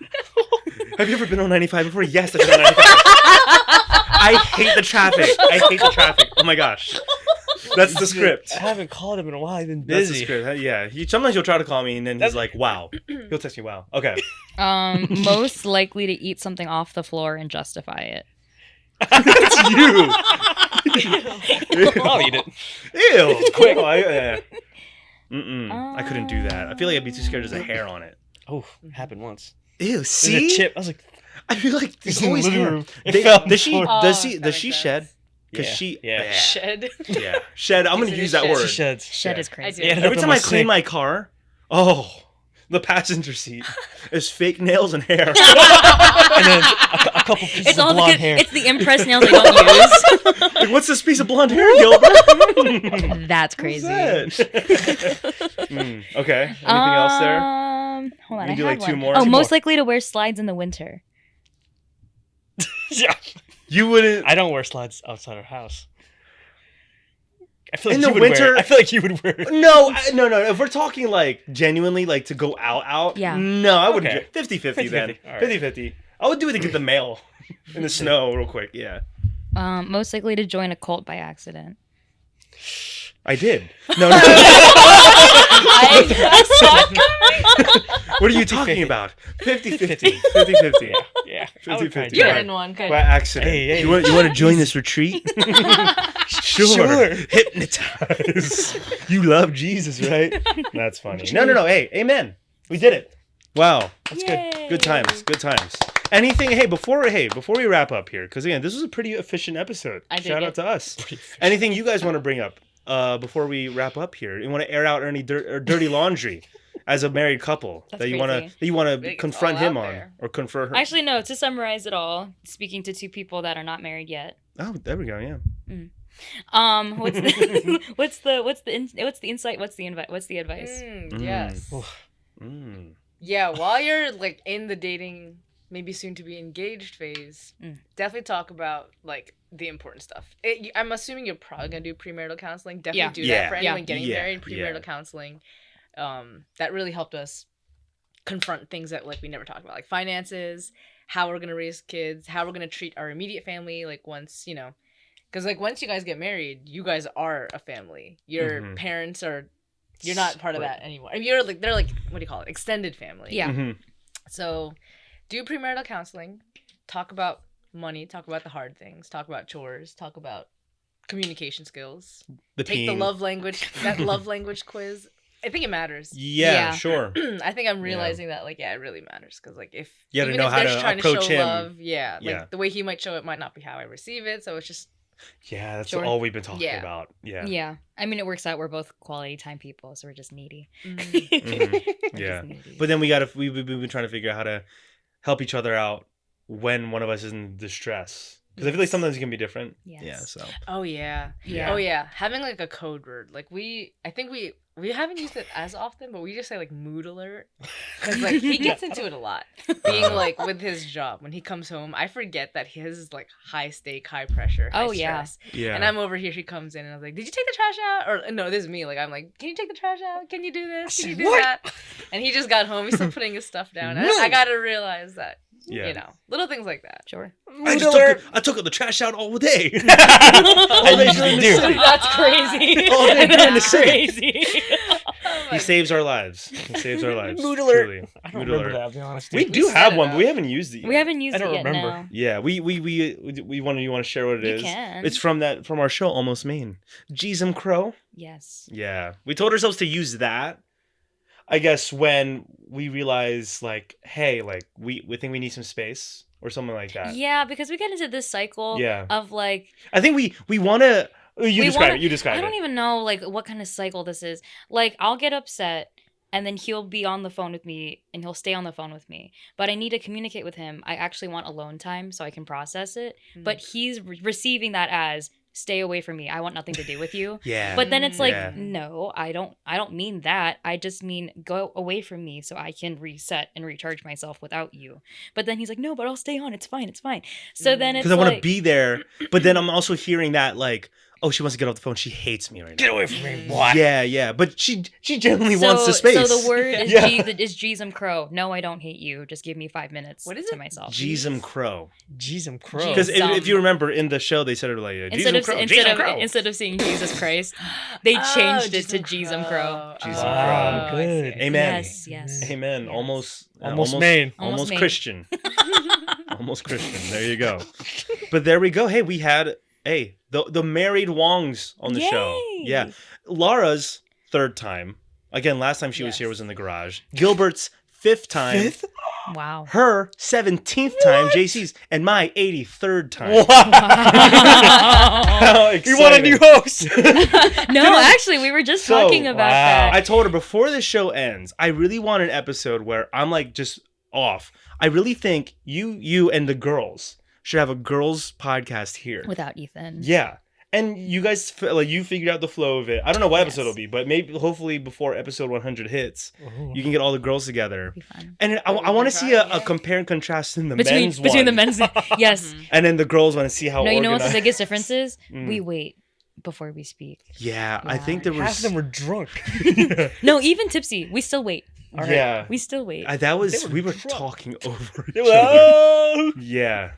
Have you ever been on 95 before? Yes, I've been on 95. I hate the traffic. I hate the traffic. Oh my gosh. That's the script. I haven't called him in a while. I've been That's the busy. script. Yeah. Sometimes he'll try to call me and then he's like, wow. He'll text me, wow. Okay. Most likely to eat something off the floor and justify it. It's you. I'll eat it. Ew. It's quick. I couldn't do that. I feel like I'd be too scared there's a hair on it. Oh, happened once. Ew, There's see? a chip. I was like, I feel like it's there's in the always living hair. room. It fell on the floor. Does that she makes shed? sense. Because Yeah, she yeah. Shed. yeah. Shed. I'm gonna Is it use a that shed? word. She sheds. Shed is I crazy. do. Yeah, Every up in time my I clean sink. my car, the passenger seat is fake nails and hair. And then a couple pieces It's of all blonde the hair. it's the impress nails I don't use. Like, what's this piece of blonde hair, Gilbert? That's What's crazy. that? Okay. Anything else there? Hold on, You I do had like two one. more? Oh, Two most more. likely to wear slides in the winter. Yeah. You wouldn't. I don't wear slides outside our house. I feel like In you the would wear winter- it. I feel like you would wear it. No. If we're talking like genuinely, like to go out. Yeah. No, I wouldn't Okay. do it. 50-50 then. 50-50, all right. 50-50. I would do it to get the mail in the snow real quick. Yeah. Most likely to join a cult by accident. I did. No. What are you talking about? 50-50. 50-50. Yeah. 50-50. You're Right. in one. Good. By accident. Hey. You want to join this retreat? Sure. Hypnotize. You love Jesus, right? That's funny. No. Hey, amen. We did it. Wow. That's good. Good times. Good times. Anything? Hey, before we wrap up here, because again, this was a pretty efficient episode. I dig Shout it. out to us. Anything you guys want to bring up before we wrap up here? You want to air out any dirty laundry as a married couple That's that you crazy. want to It's confront all him out on there. or confront her? Actually, no. To summarize it all, speaking to two people that are not married yet. Oh, there we go. Yeah. What's the what's the insight? What's the invite? What's the advice? Yes. Mm. Yeah, while you're like in the dating, maybe soon to be engaged phase, definitely talk about like the important stuff. I'm assuming you're probably gonna do premarital counseling. Definitely do Yeah. that for anyone getting Yeah. married. Premarital counseling. That really helped us confront things that like we never talked about, like finances, how we're gonna raise kids, how we're gonna treat our immediate family, like once, you know, because like once you guys get married, you guys are a family. Your parents are, you're not part of that anymore. I mean, you're like, they're like, what do you call it, extended family. Yeah. So do premarital counseling, talk about money, talk about the hard things, talk about chores, talk about communication skills, take the love language, that love language quiz. I think it matters. Yeah, sure. I think I'm realizing that, like, it really matters. Because, like, if you gotta even know if how they're to trying approach to show him. love, like, the way he might show it might not be how I receive it. So it's just... Yeah, that's all we've been talking about. Yeah. Yeah. I mean, it works out. We're both quality time people, so we're just needy. Yeah. But then we've been trying to figure out how to help each other out when one of us is in distress. Because I feel like sometimes it can be different. Yes. Yeah, so. Oh, yeah. Yeah. Oh, yeah. Having, like, a code word. Like, I think we haven't used it as often, but we just say, like, mood alert. Because, like, he gets into it a lot. Being, like, with his job. When he comes home, I forget that his, like, high stake, high pressure, high stress. Yeah. And I'm over here, he comes in, and I'm like, did you take the trash out? Or, no, this is me. Like, I'm like, can you take the trash out? Can you do this? Can you do that? And he just got home. He's still putting his stuff down. And I got to realize that. Yeah. You know, little things like that. Sure. I took the trash out all day. All day during the city. That's crazy. All day during the city. Crazy. He saves our lives. He saves our lives. Mood alert. Truly. I don't Mood remember alert. that, I'll be honest. We do have one, but we haven't used it yet. We haven't used I don't it yet. remember. No. Yeah, we want to share what it is. You can. It's from our show Almost Maine. Jeezum Crow. Yes. Yeah, we told ourselves to use that. I guess when we realize, like, hey, like we think we need some space or something like that. Yeah, because we get into this cycle of like. I think we want to. You describe it. I don't even know like what kind of cycle this is. Like I'll get upset. And then he'll be on the phone with me and he'll stay on the phone with me. But I need to communicate with him. I actually want alone time so I can process it. But he's receiving that as stay away from me. I want nothing to do with you. Yeah. But then it's like, no, I don't mean that. I just mean go away from me so I can reset and recharge myself without you. But then he's like, no, but I'll stay on. It's fine. It's fine. So then it's because I want to be there. But then I'm also hearing that like, oh, she wants to get off the phone. She hates me right now. Get away from me, boy. Yeah. But she genuinely wants the space. So the word is Jeezum Crow. No, I don't hate you. Just give me 5 minutes to myself. Jeezum Crow. Jeezum Crow. Because if you remember in the show, they said it like instead of saying Jesus Christ, they changed it to Jeezum Crow. Jeezum Crow. Good. Amen. Yes. Amen. Yes. Almost Maine. Almost Christian. Almost Christian. There you go. But there we go. Hey, we had the married Wongs on the show. Yeah. Lara's third time. Again, last time she was here was in the garage. Gilbert's fifth time. Wow. Her 17th time. JC's. And my 83rd time. Wow. How exciting. You want a new host? No, actually, we were just talking about that. I told her before the show ends, I really want an episode where I'm like just off. I really think you and the girls should have a girls podcast here without Ethan. Yeah, and you guys like you figured out the flow of it. I don't know what episode it'll be, but maybe hopefully before episode 100 hits, you can get all the girls together. Be fun. And I want to see a compare and contrast in the men's one. Between the men's, yes. And then the girls want to see how. No, you know what the biggest difference is? We wait before we speak. Yeah, I think there was half of them were drunk. No, even tipsy, we still wait. All right. Yeah, we still wait. We were talking over each other. Yeah,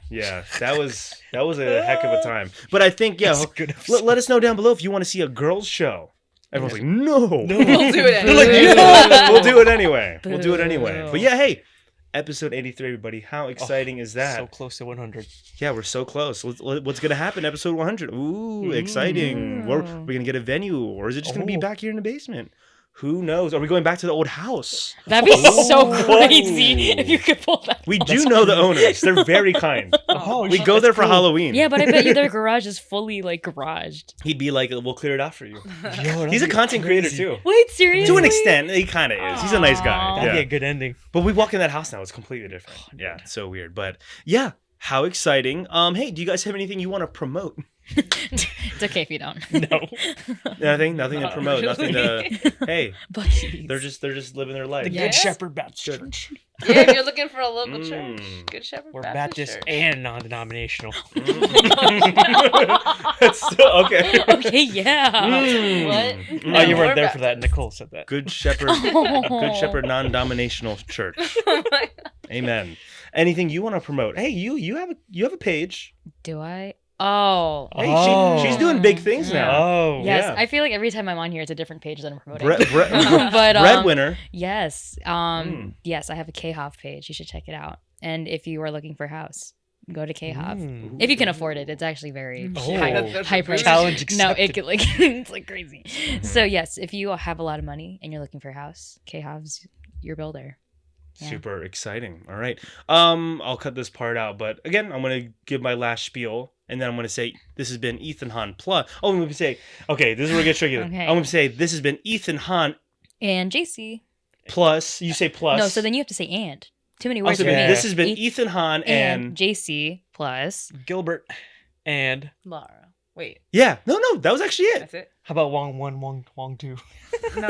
that was a heck of a time. But I think let us know down below if you want to see a girls show. Everyone's like, no, we'll do it anyway. They're like, we'll do it anyway. We'll do it anyway. But yeah, hey, episode 83, everybody. How exciting is that? So close to 100. Yeah, we're so close. What's gonna happen? Episode 100. Ooh, exciting. We're gonna get a venue, or is it just gonna be back here in the basement? Who knows? Are we going back to the old house? That'd be so crazy if you could pull that. We do know the owners. They're very kind. We go there for Halloween. Yeah, but I bet you their garage is fully like garaged. He'd be like, we'll clear it out for you. Yo, he's a content creator too. Wait, seriously? To an extent, he kind of is. He's a nice guy. That'd be a good ending. But we walk in that house now. It's completely different. Yeah, it's so weird. But yeah, How exciting. Hey, do you guys have anything you want to promote? It's okay if you don't. No. Nothing to Not promote. Nothing really. to. Hey, Buddies. they're just living their life. The Yeah. Good Shepherd Baptist Good. Church. Yeah, if you're looking for a local church, Mm. Good Shepherd We're Baptist Baptist Church. and non-denominational. That's still okay. Okay, yeah. Mm. What? Mm. Oh, you We're weren't there for that. Baptist. Nicole said that. Good Shepherd. Oh. Good Shepherd non-dominational church. Oh my God. Amen. Anything you want to promote? Hey, you have a page. Do I? Oh. Hey, Oh. she's doing big things now. Oh. Yes, yeah. I feel like every time I'm on here, it's a different page that I'm promoting. Breadwinner. But yes, Mm. yes, I have a K-Hov page. You should check it out. And if you are looking for a house, go to K-Hov. Mm. If you can afford it, it's actually very Oh. high price. Challenge No, it accepted. could like it's like crazy. So yes, if you have a lot of money and you're looking for a house, K-Hov's your builder. Yeah. Super exciting. All right. I'll cut this part out, but again, I'm gonna give my last spiel, and then I'm gonna say this has been Ethan Hahn plus. Oh, I'm gonna say okay. This is where it gets tricky. Okay. I'm gonna say this has been Ethan Hahn And JC. plus. You say plus. No, so then you have to say and. Too many Oh, words so for me. this has been E- Ethan Hahn and and JC plus. Gilbert and Lara. Wait, yeah. No, that was actually it. that's it? how about Wong 1, Wong 2? No.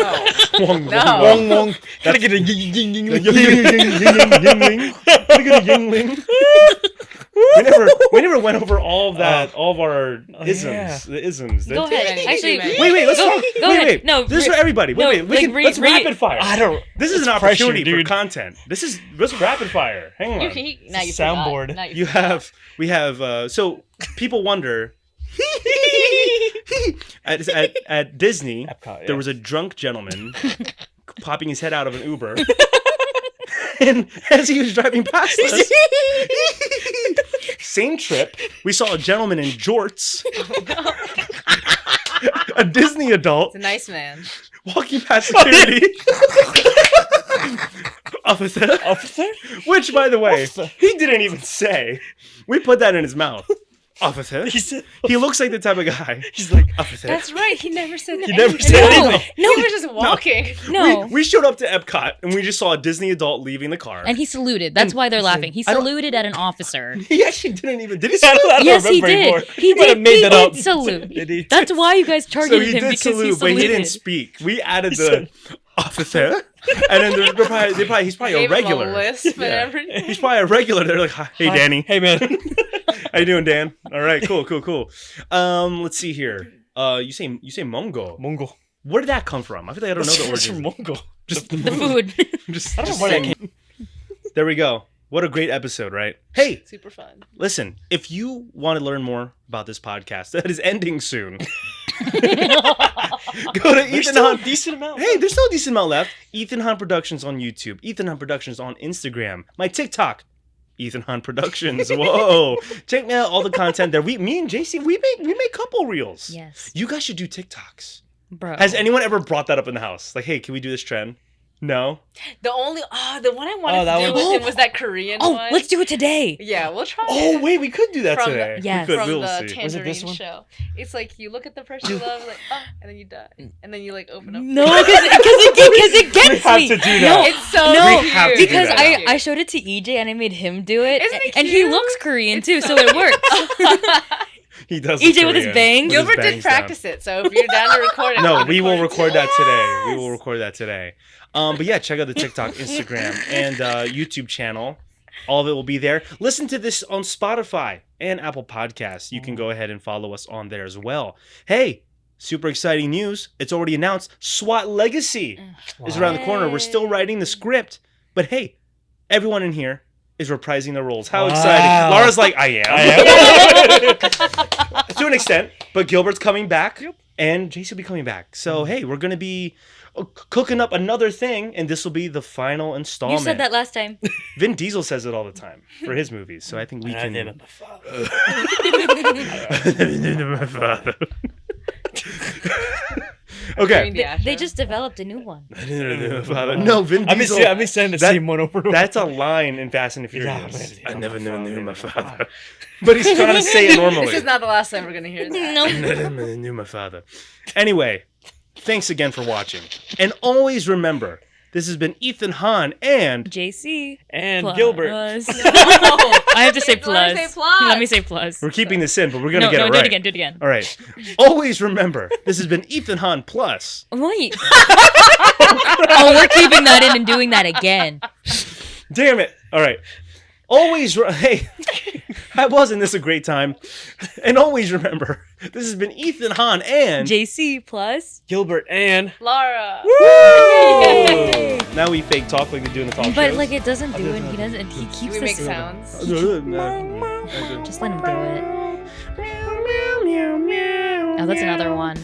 Wong, No. Wong Wong. That's- Gotta get a ying ying ying Ying, ying. yingling. Look at a yingling. We never went over all of that, all of our isms, yeah. the isms. Go The- ahead. Actually, Wait, let's Go- talk. go wait, ahead. wait. No, this is re- for everybody. Wait, no, wait. like, Let's rapid fire. I don't. This is it's an pressure, opportunity for dude. content. Let's rapid fire. Hang You on. can, now you Soundboard. forgot. Now you You forgot. we have so people wonder at Disney Epcot, yeah. there was a drunk gentleman popping his head out of an Uber. And as he was driving past us, same trip, we saw a gentleman in jorts, a Disney adult, It's a nice man. walking past security. Officer. Officer? Which, by the way, Officer. he didn't even say. We put that in his mouth. Officer. He said. He looks like the type of guy. He's like. Officer. That's right. He never said He anything. never said No, anything. no, He was just walking. no. We showed up to Epcot and we just saw a Disney adult leaving the car. And he saluted. That's why they're laughing. He I don't- saluted at an officer. He actually didn't even. Did he? I don't Yes, he remember did. anymore. He might have did. made He that did up. salute. Did he? That's why you guys So targeted he him did because salute, he but saluted. he didn't speak. We added He the said- officer, and then he's probably a Gave him regular. a lisp and Yeah. everything. He's probably a regular. They're like, hey, Hi. Danny. Hey, man. How you doing, Dan? All right, cool. Let's see here. You say Mongo. Mongol. Where did that come from? I feel like I don't know the That's origin. from Mongol. Just The food. Just, I don't know just where that saying. came. There we go. What a great episode, right? Hey, Super fun. listen, if you want to learn more about this podcast that is ending soon, go to There's Ethan still a Hahn. decent amount. Hey, there's still a decent amount left. Ethan Hahn Productions on YouTube. Ethan Hahn Productions on Instagram. My TikTok. Ethan Hahn Productions. Whoa. Check me out all the content there. Me and JC, we make couple reels. Yes. You guys should do TikToks. Bro. Has anyone ever brought that up in the house? Like, hey, can we do this trend? No? The one I wanted that to do one- with him was that Korean Oh, one. let's do it today. Yeah, we'll try. Oh, it. wait, we could do that From today. the- yes. We could. From We'll the see. Was it Tangerine this one? show. It's like you look at the person you love, like, and then you die, and then you like open up. No, because it gets We have me. to do No, that. It's so No, We have to cute. do because that. I showed it to EJ and I made him do it, Isn't it and he cute? looks Korean It's too, so so it works. He does. EJ look with his Korean. bangs. With his Gilbert did bangs down. practice it, so if you're down to record it, No, we will it. record that today. We Yes. will record that today. But yeah, check out the TikTok, Instagram, and YouTube channel. All of it will be there. Listen to this on Spotify and Apple Podcasts. You can go ahead and follow us on there as well. Hey, super exciting news. It's already announced. SWAT Legacy is around the corner. We're still writing the script. But hey, everyone in here is reprising their roles. How Wow. exciting. Lara's like, I am. To an extent. But Gilbert's coming back. Yep. And JC will be coming back. So, hey, we're going to be cooking up another thing. And this will be the final You installment. said that last time. Vin Diesel says it all the time for his movies. So I think we can... Okay. They just developed a new one. No, Vin I've Diesel. been saying the That- same one over and over. That's a line in Fast and the Yeah, Furious. man. I never knew my father. But he's trying to say it normally. This is not the last time we're gonna hear that. No. I never knew my father. Anyway, thanks again for watching. And always remember, This has been Ethan Han and JC. And Plus. Gilbert. I have to say Let plus. me say plus. Let me say plus. we're keeping this in, but we're gonna No, get no, it do right. it again. Do it again. All right. Always remember, this has been Ethan Han plus. Wait. We're keeping that in and doing that again. Damn it! All right. Always, hey, wasn't this a great time? And always remember, this has been Ethan Han and JC plus. Gilbert and Lara. Yay! Now we fake talk like they do in the talk But shows. like it doesn't do it. He doesn't. He keeps We make this. sounds. Just let him do it. Oh, that's another one.